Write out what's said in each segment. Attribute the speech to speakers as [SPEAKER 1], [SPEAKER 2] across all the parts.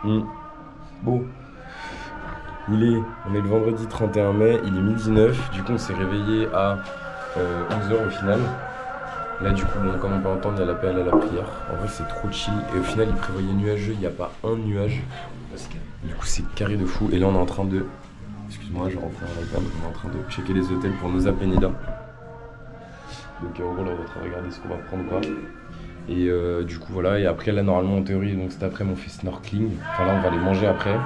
[SPEAKER 1] Hmm. Bon, on est le vendredi 31 mai, il est midi 9, du coup on s'est réveillé à 11h au final. Là du coup, bon, comme on peut entendre, il y a l'appel à la prière. En vrai c'est trop chill et au final il prévoyait nuageux, il n'y a pas un nuage. Du coup c'est carré de fou et là on est en train de... Excuse-moi, je rentre dans l'iPad, on est en train de checker les hôtels pour nos Penida. Donc en gros là on est en train de regarder ce qu'on va prendre quoi. Et du coup voilà, et après là normalement en théorie, donc cet après on fait snorkeling. Enfin là on va aller manger après.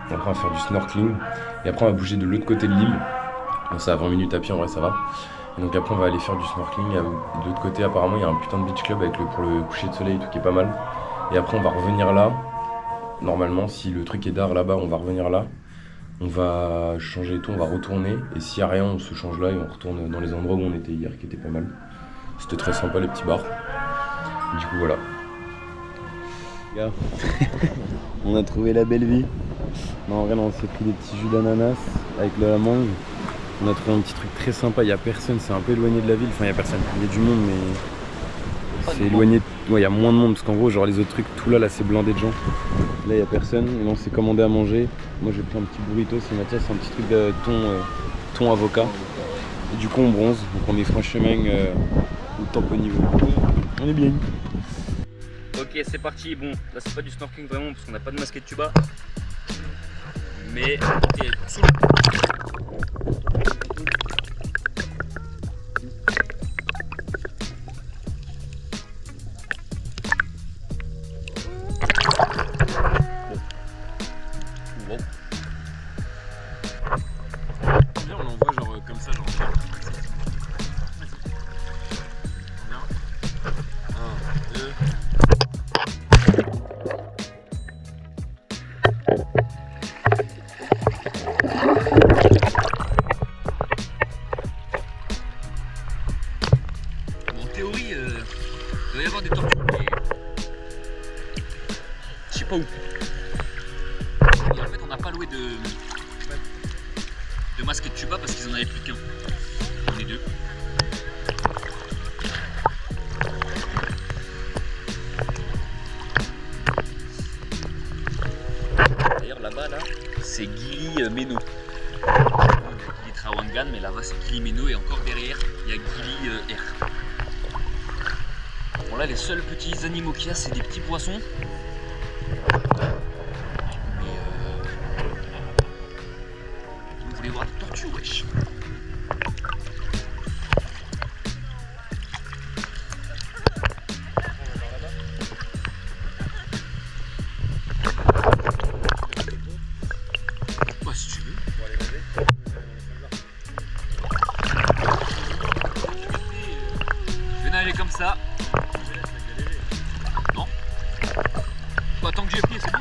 [SPEAKER 1] Après on va faire du snorkeling. Et après on va bouger de l'autre côté de l'île. Bon c'est à 20 minutes à pied en vrai ça va. Et donc après on va aller faire du snorkeling. De l'autre côté apparemment il y a un putain de beach club avec pour le coucher de soleil et tout qui est pas mal. Et après on va revenir là. Normalement si le truc est d'art là-bas on va revenir là. On va changer et tout, on va retourner. Et s'il n'y a rien on se change là et on retourne dans les endroits où on était hier qui étaient pas mal. C'était très sympa les petits bars. Du coup voilà.
[SPEAKER 2] Gars, on a trouvé la belle vie. Non, en vrai, là, on s'est pris des petits jus d'ananas avec de la mangue. On a trouvé un petit truc très sympa. Il n'y a personne, c'est un peu éloigné de la ville. Enfin, il n'y a personne. Il y a du monde, mais c'est éloigné. Ouais, il y a moins de monde parce qu'en gros, genre les autres trucs, tout là, c'est blindé de gens. Là, il n'y a personne. Et là, on s'est commandé à manger. Moi, j'ai pris un petit burrito. C'est Mathias, c'est un petit truc de thon avocat. Et du coup, on bronze. Donc, on est franchement au top au niveau. On est bien.
[SPEAKER 3] Ok, c'est parti. Bon, là c'est pas du snorkeling vraiment parce qu'on n'a pas de masquette de tuba. Mais ok, sous l'eau. Bon.
[SPEAKER 2] Viens, on l'envoie genre comme ça, genre. Un, deux.
[SPEAKER 3] Bon, en théorie, il doit y avoir des tortues, mais je sais pas où. Et en fait, on n'a pas loué de masquette de tuba parce qu'ils en avaient plus qu'un. On est deux. D'ailleurs, là-bas, là, c'est Gili Meno. Il est très à Wangan, mais là-bas, c'est Gili Meno. Et encore derrière, il y a Gili R. Bon, là, les seuls petits animaux qu'il y a, c'est des petits poissons. Mais vous voulez voir des tortues, wesh. Ouais, si tu veux. Je vais nager comme ça. Non. Bah, tant que j'ai pris, c'est bon.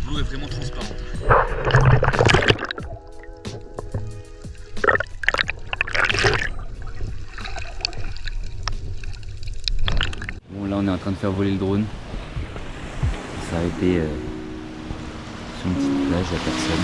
[SPEAKER 3] L'eau est vraiment transparente.
[SPEAKER 4] Bon, là on est en train de faire voler le drone. Ça a été sur une petite plage, il n'y a personne.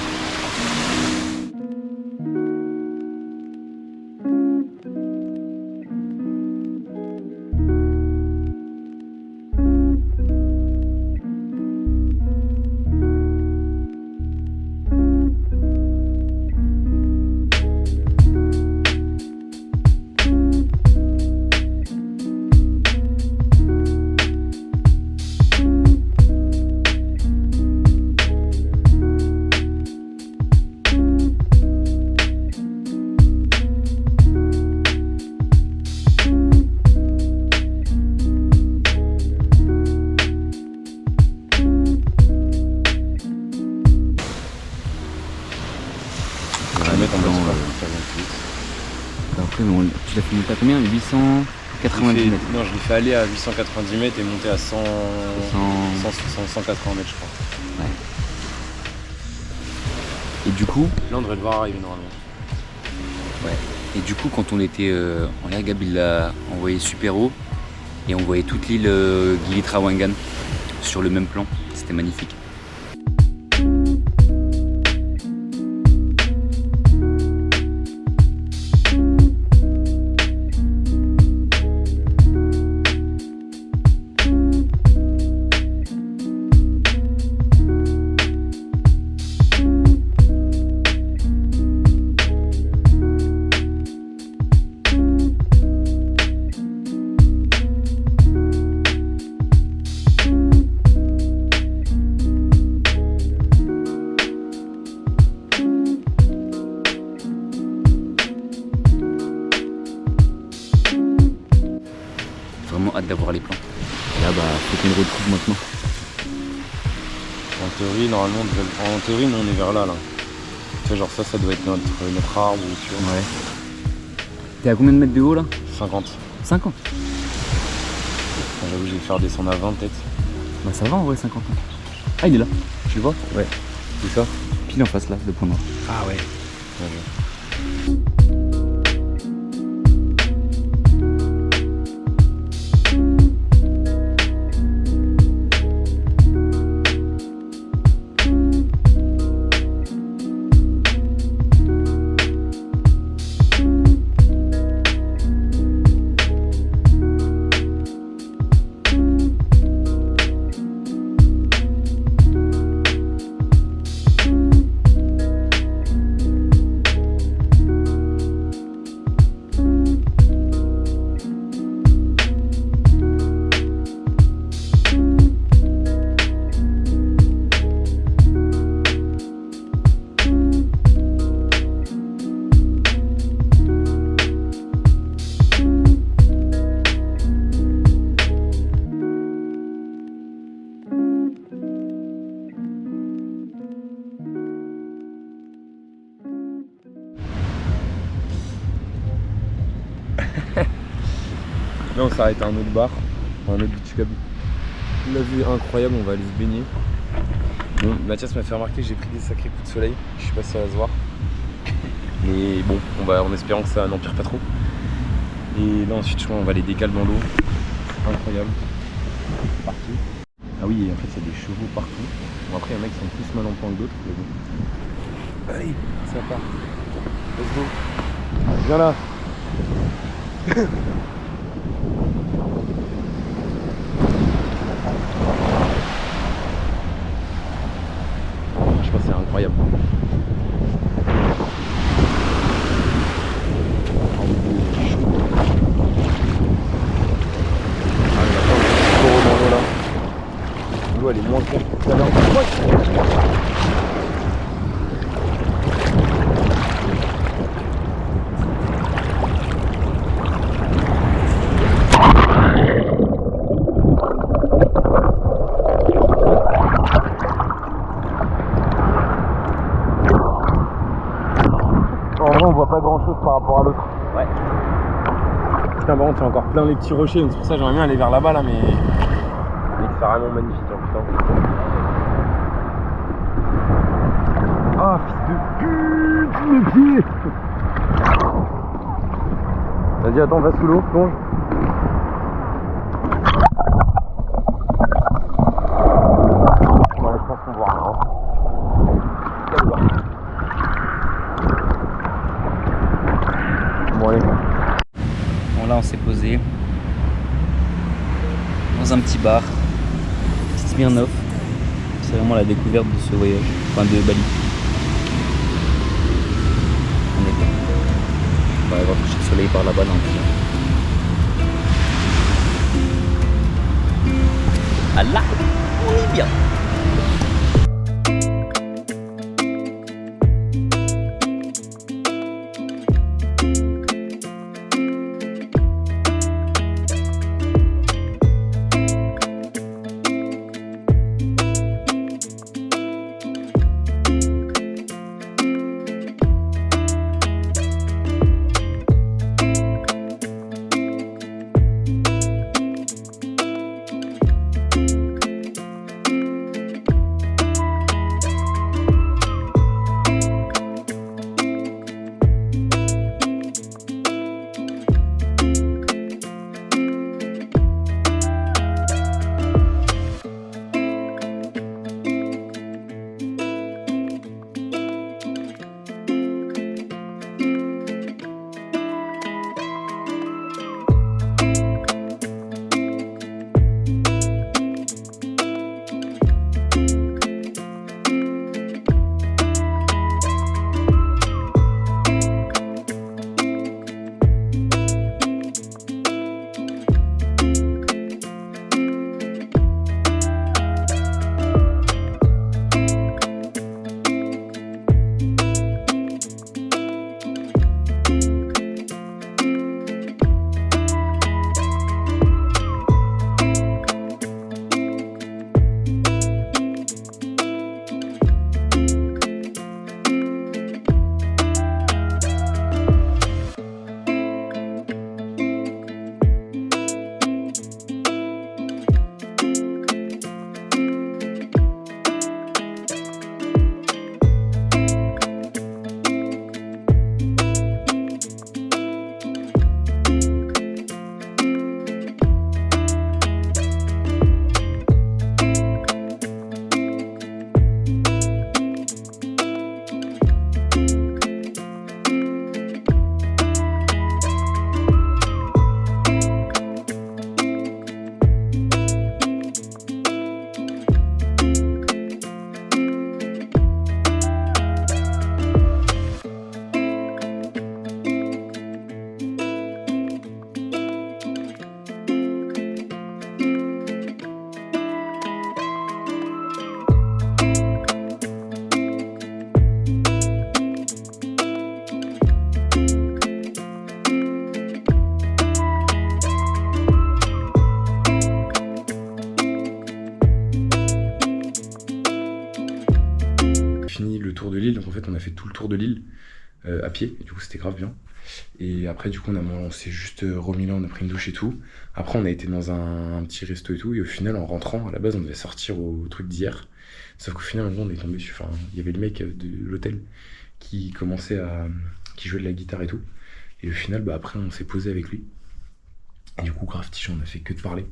[SPEAKER 4] Après, tu l'as fait monter à combien? 890 mètres.
[SPEAKER 1] Non, je l'ai fait aller à 890 mètres et monter à 180 mètres, je crois.
[SPEAKER 4] Ouais. Et du coup,
[SPEAKER 1] Là, on devrait le voir arriver normalement.
[SPEAKER 4] ouais. Et du coup, quand on était en l'air, Gab il l'a envoyé super haut. Et on voyait toute l'île Gili Trawangan sur le même plan. C'était magnifique. Vraiment hâte d'avoir les plans. Et là, faut qu'on le retrouve maintenant.
[SPEAKER 2] En théorie, normalement, en théorie, nous on est vers là. Tu sais, genre ça doit être notre arbre ou tu vois.
[SPEAKER 4] Ouais. T'es à combien de mètres de haut là?
[SPEAKER 2] 50.
[SPEAKER 4] 50.
[SPEAKER 2] J'avoue, je vais le faire descendre à 20 peut-être.
[SPEAKER 4] Bah ça va en vrai 50 ans. Ah il est là, tu le vois?
[SPEAKER 2] Ouais. C'est ça?
[SPEAKER 4] Pile en face là, le point noir.
[SPEAKER 2] Ah ouais. Bien joué. Là on s'arrête à un autre bar, un autre beach club. La vue est incroyable, on va aller se baigner. Bon, Mathias m'a fait remarquer que j'ai pris des sacrés coups de soleil, je sais pas si ça va se voir. Mais bon, on va en espérant que ça n'empire pas trop. Et là ensuite je crois on va aller décaler dans l'eau. Incroyable. Partout. Ah oui, et en fait il y a des chevaux partout. Bon après il y en a qui sont plus mal en point que d'autres, mais bon. Allez, ça part. Let's go. Viens là. Franchement c'est incroyable. L'eau elle est moins claire que tout à l'heure. En vrai on voit pas grand chose par rapport à l'autre.
[SPEAKER 4] Ouais.
[SPEAKER 2] Putain par contre il y a encore plein les petits rochers, donc c'est pour ça que j'aimerais bien aller vers là-bas là mais c'est vraiment magnifique hein, putain. Ah fils de pute mes pieds. Vas-y attends, va sous l'eau, plonge. Ouais je pense qu'on voit rien. Bon allez.
[SPEAKER 4] Bon là on s'est posé dans un petit bar, petite Smirnoff. C'est vraiment la découverte de ce voyage, enfin de Bali. On est bien. On va aller voir le coucher de soleil par là-bas dans le pied. Ah là, on est bien.
[SPEAKER 1] tour de l'île. Donc en fait, on a fait tout le tour de l'île à pied. Et du coup, c'était grave bien. Et après, du coup, on s'est juste remis là, on a pris une douche et tout. Après, on a été dans un petit resto et tout. Et au final, en rentrant, à la base, on devait sortir au truc d'hier. Sauf qu'au final, on est tombé sur. Enfin, il y avait le mec de l'hôtel qui qui jouait de la guitare et tout. Et au final, après, on s'est posé avec lui. Et du coup, grave, on a fait que de parler.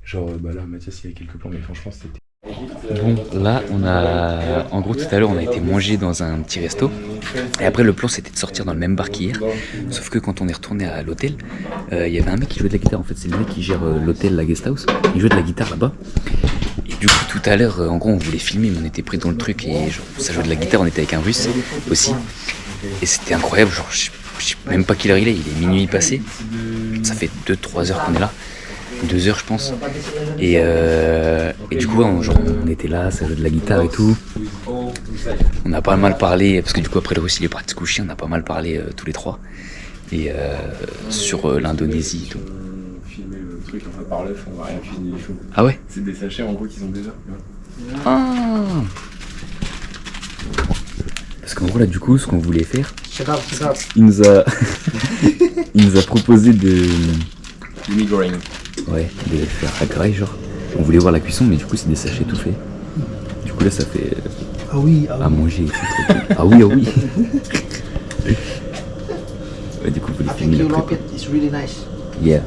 [SPEAKER 1] Genre, là, Mathias, il y avait quelques plans, mais franchement, c'était.
[SPEAKER 4] Bon, là, en gros, tout à l'heure, on a été manger dans un petit resto. Et après, le plan, c'était de sortir dans le même bar qu'hier. Sauf que quand on est retourné à l'hôtel, il y avait un mec qui jouait de la guitare. En fait, c'est le mec qui gère l'hôtel, la guest house. Il jouait de la guitare là-bas. Et du coup, tout à l'heure, en gros, on voulait filmer, mais on était pris dans le truc. Et genre, ça jouait de la guitare, on était avec un russe aussi. Et c'était incroyable. Genre, je sais même pas quelle heure il est minuit passé. Ça fait 2-3 heures qu'on est là. 2 heures je pense. Et du coup on était là, ça jouait de la guitare et tout. On a pas mal parlé, parce que du coup après le Russe il est parti se coucher, on a pas mal parlé tous les trois. Et sur l'Indonésie et tout.
[SPEAKER 1] Filmer le truc, on va par l'œuf, on va rien cuisiner du tout.
[SPEAKER 4] Ah ouais?
[SPEAKER 1] C'est des sachets en gros qu'ils ont déjà.
[SPEAKER 4] Ah. Parce qu'en gros là du coup ce qu'on voulait faire, il nous a proposé de
[SPEAKER 1] goreng.
[SPEAKER 4] Ouais, de faire à graille genre. On voulait voir la cuisson mais du coup c'est des sachets tout faits. Du coup là ça fait à manger et tout. Ah oui. Ouais, du coup vous voulez filmer la prépa. Yeah.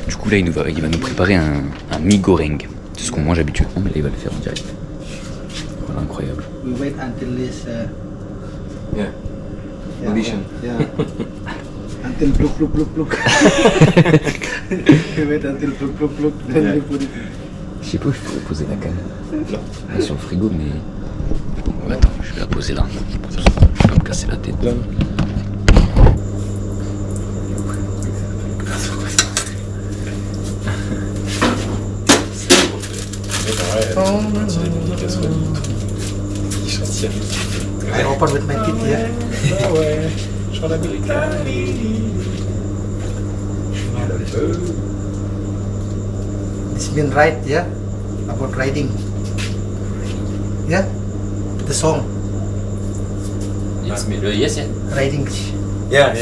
[SPEAKER 4] Du coup là il va nous préparer un mi goreng. C'est ce qu'on mange habituellement mais là il va le faire en direct. Voilà, incroyable.
[SPEAKER 5] We wait until this.
[SPEAKER 1] Audition.
[SPEAKER 5] Until look. We wait until look. Then we put it.
[SPEAKER 4] Je sais pas où je pourrais poser la canne. Là, sur le frigo mais. Ouais, attends, je vais la poser là. Je vais pas me casser la tête.
[SPEAKER 5] I open with my teeth here. It's been right, yeah, about writing. Yeah, the song,
[SPEAKER 3] Yes, yeah.
[SPEAKER 5] writing.
[SPEAKER 1] Yeah.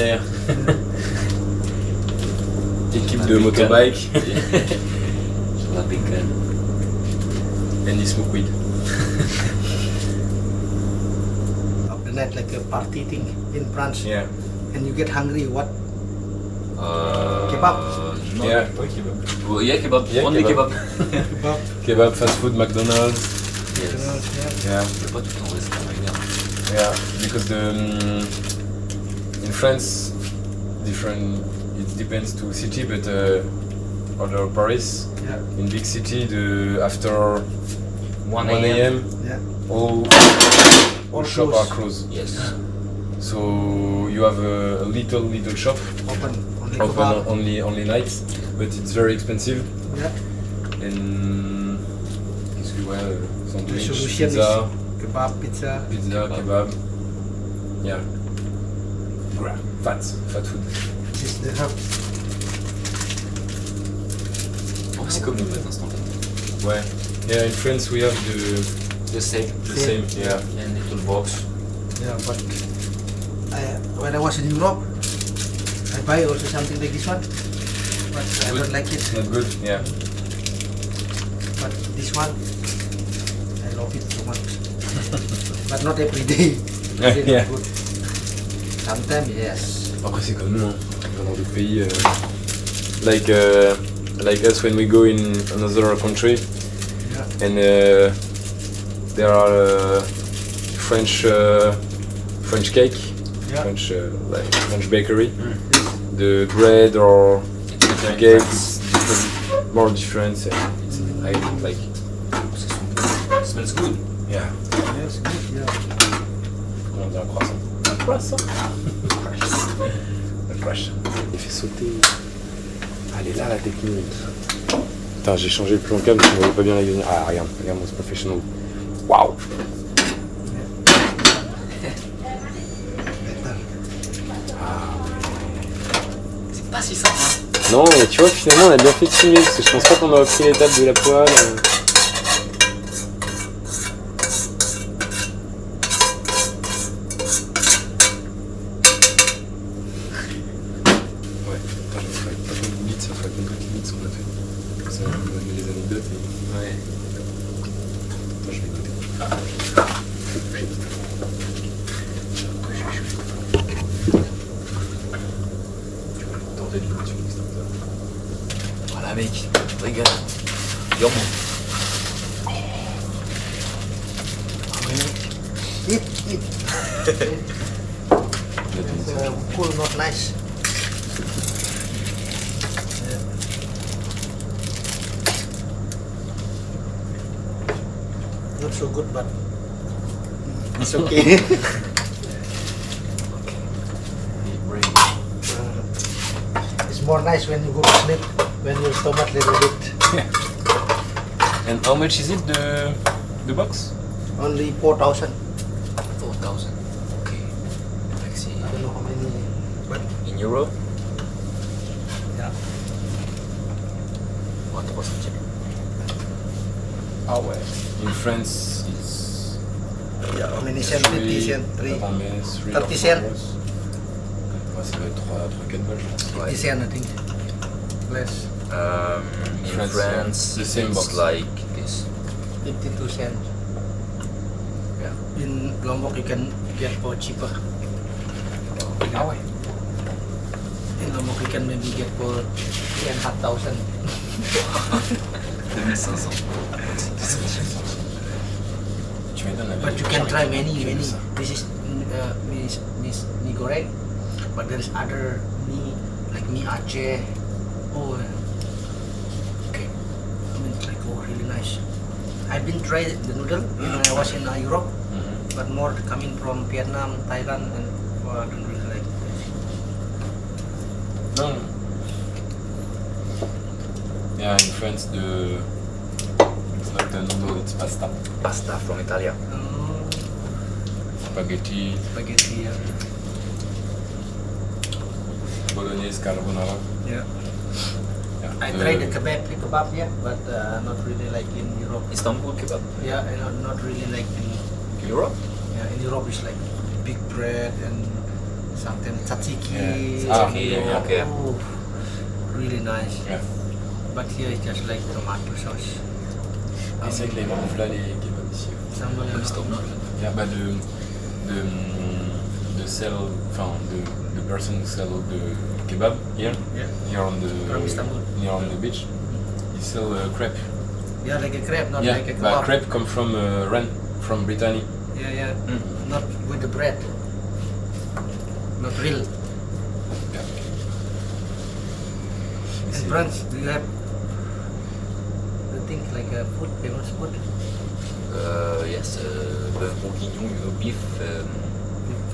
[SPEAKER 1] Équipe de motobike.
[SPEAKER 3] Sur la pécane.
[SPEAKER 1] And they smoke weed.
[SPEAKER 5] Of the night, like a party thing in France.
[SPEAKER 1] Yeah.
[SPEAKER 5] And you get hungry, what? Kebab.
[SPEAKER 3] Non.
[SPEAKER 1] Yeah.
[SPEAKER 3] Oh, yeah, kebab.
[SPEAKER 1] Yeah,
[SPEAKER 3] Only
[SPEAKER 1] kebab.
[SPEAKER 5] Kebab.
[SPEAKER 1] Kebab, fast food, McDonald's.
[SPEAKER 3] Yes.
[SPEAKER 1] Yeah.
[SPEAKER 3] Je peux pas tout le temps rester en regard.
[SPEAKER 1] Yeah. Because in France, different. It depends to city, but other Paris,
[SPEAKER 5] Yeah.
[SPEAKER 1] in big city, after
[SPEAKER 3] 1
[SPEAKER 1] 1 a.m.
[SPEAKER 5] Yeah.
[SPEAKER 1] all
[SPEAKER 5] All
[SPEAKER 1] shop
[SPEAKER 5] close.
[SPEAKER 1] are closed.
[SPEAKER 3] Yes.
[SPEAKER 1] So you have a little shop
[SPEAKER 5] Open. Only
[SPEAKER 1] open
[SPEAKER 5] kebab.
[SPEAKER 1] only nights, but it's very expensive.
[SPEAKER 5] Yeah.
[SPEAKER 1] And qu'est-ce que ouais, sandwich,
[SPEAKER 5] solution
[SPEAKER 1] pizza,
[SPEAKER 5] Kebab, pizza.
[SPEAKER 1] kebab. Yeah. Fat food.
[SPEAKER 5] This is the hub.
[SPEAKER 3] Oh, c'est comme le matin instantané.
[SPEAKER 1] Ouais. Yeah, in France we have
[SPEAKER 3] The same.
[SPEAKER 1] the same. Yeah.
[SPEAKER 3] And little box.
[SPEAKER 5] Yeah, but when I was in Europe, I buy also something like this one, but I don't like it.
[SPEAKER 1] It's not good. Yeah.
[SPEAKER 5] But this one, I love it so much. But not every day. It's really
[SPEAKER 1] Yeah.
[SPEAKER 5] good. Sometimes, yes.
[SPEAKER 1] Après c'est comme nous, hein. Dans d'autres pays, like us when we go in another country,
[SPEAKER 5] Yeah.
[SPEAKER 1] and there are French cake,
[SPEAKER 5] Yeah.
[SPEAKER 1] French bakery. The bread or cakes more different. And I like.
[SPEAKER 3] It smells good.
[SPEAKER 1] Yeah.
[SPEAKER 5] Yes, good, yeah.
[SPEAKER 1] Comment dire un croissant? Un croissant. Le crash. Il fait sauter. Elle est là la technique. Putain, j'ai changé le plan cam, je ne voyais pas bien la gueule. Ah, regarde, c'est professionnel. Waouh!
[SPEAKER 3] C'est pas si simple. Hein.
[SPEAKER 1] Non, mais tu vois, finalement, on a bien fait de filmer parce que je pense pas qu'on aurait pris l'étape de la poêle. petite mix qu'on a fait. Comme ça, je vous donne les anecdotes et
[SPEAKER 4] Ouais.
[SPEAKER 1] moi je vais goûter. Tu peux tenter de le mettre sur l'extincteur.
[SPEAKER 4] Voilà mec, régale. Yum.
[SPEAKER 5] Eat, eat.
[SPEAKER 1] Là, t'as
[SPEAKER 5] It's
[SPEAKER 1] mis ça.
[SPEAKER 5] cool, not nice. Not so good, but it's okay. It's more nice when you go to sleep, when your stomach little bit.
[SPEAKER 1] And how much is it, the box?
[SPEAKER 5] Only 4,000.
[SPEAKER 4] 4,000. Okay. Let's see.
[SPEAKER 5] I don't know how many, but
[SPEAKER 4] In euro?
[SPEAKER 5] yeah.
[SPEAKER 4] 3 centimes.
[SPEAKER 1] Ah ouais. In France, it's
[SPEAKER 5] Yeah, how many cent? 50 cent, 3, 30 cent.
[SPEAKER 1] Ouais, ça va être 3-4 balles, je pense.
[SPEAKER 5] 50 cent, I think. Less.
[SPEAKER 4] In
[SPEAKER 1] France,
[SPEAKER 4] France,
[SPEAKER 1] yeah. The same
[SPEAKER 4] it's
[SPEAKER 1] box.
[SPEAKER 4] like this.
[SPEAKER 5] 52 cents.
[SPEAKER 4] Yeah.
[SPEAKER 5] In Lombok, you can get for cheaper.
[SPEAKER 1] Ah ouais.
[SPEAKER 5] In Lombok, you can maybe get for 3,500.
[SPEAKER 4] 2500.
[SPEAKER 1] Tu m'étonnes la
[SPEAKER 5] But you can try many. This is mee goreng, but there is other mee like mee Aceh. Oh, okay. I mean, like really nice. I've been tried the noodle when I was in Europe, but more coming from Vietnam, Thailand, and I don't really like this.
[SPEAKER 1] Non. Yeah, in France, it's not a noodle, it's pasta.
[SPEAKER 4] Pasta from Italia.
[SPEAKER 1] Spaghetti,
[SPEAKER 5] Spaghetti.
[SPEAKER 1] bolognese, carbonara.
[SPEAKER 5] Yeah.
[SPEAKER 1] Yeah.
[SPEAKER 5] I tried the kebab, yeah, but not really like in Europe.
[SPEAKER 4] Istanbul kebab.
[SPEAKER 5] Yeah, and not really like in
[SPEAKER 4] Europe?
[SPEAKER 5] Yeah, in Europe it's like big bread and something tzatziki.
[SPEAKER 1] Yeah. Ah,
[SPEAKER 4] Okay,
[SPEAKER 1] yeah.
[SPEAKER 4] okay.
[SPEAKER 5] Oh, really nice.
[SPEAKER 1] Yeah.
[SPEAKER 5] But here it's just like tomato sauce.
[SPEAKER 1] Essaye de les manger là, les kebabs ici.
[SPEAKER 5] Sambal and
[SPEAKER 4] Istanbul.
[SPEAKER 1] Yeah, but the sell, enfin, the person who sell the kebab here,
[SPEAKER 5] Yeah.
[SPEAKER 1] here on
[SPEAKER 5] From Istanbul.
[SPEAKER 1] near on the beach, he sell crepe.
[SPEAKER 5] Yeah, like a crepe, not
[SPEAKER 1] Yeah,
[SPEAKER 5] like a
[SPEAKER 1] but
[SPEAKER 5] kebab.
[SPEAKER 1] crepe come from Rennes, from Brittany.
[SPEAKER 5] Yeah, yeah. Not with the bread. Not real.
[SPEAKER 1] Yeah.
[SPEAKER 5] In France, do you have the thing like a food, famous food?
[SPEAKER 4] Yes, bœuf bourguignon, you know, beef.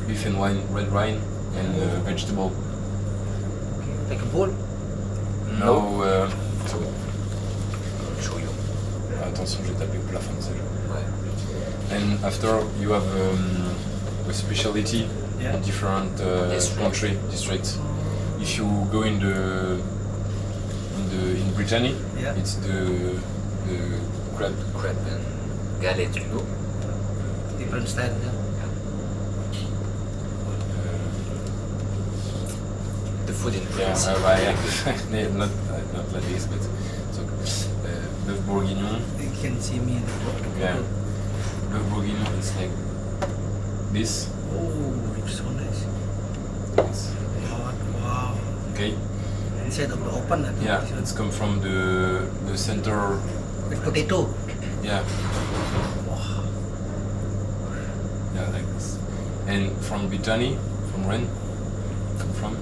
[SPEAKER 1] Beef and wine, red wine, and vegetable.
[SPEAKER 5] Like a bowl?
[SPEAKER 1] No, so,
[SPEAKER 4] Show you.
[SPEAKER 1] attention, j'ai tapé au plafond de ce jeu.
[SPEAKER 4] Ouais.
[SPEAKER 1] And after you have a specialty
[SPEAKER 5] Yeah.
[SPEAKER 1] in different country districts. If you go in Brittany,
[SPEAKER 5] Yeah.
[SPEAKER 1] it's the crab.
[SPEAKER 4] Crepe and galette, you know.
[SPEAKER 5] Different style, yeah.
[SPEAKER 4] The food in
[SPEAKER 1] Yeah,
[SPEAKER 4] France.
[SPEAKER 1] yeah. not like this, but so bœuf bourguignon.
[SPEAKER 5] You can see me in the book.
[SPEAKER 1] Yeah, bœuf bourguignon. It's like this.
[SPEAKER 5] Oh, it's so nice.
[SPEAKER 1] It's,
[SPEAKER 5] Wow.
[SPEAKER 1] okay.
[SPEAKER 5] Inside of the open, I think
[SPEAKER 1] Yeah,
[SPEAKER 5] this one.
[SPEAKER 1] it's come from the center.
[SPEAKER 5] With potato.
[SPEAKER 1] Yeah. Yeah, like this. And from Brittany, from Rennes, come from.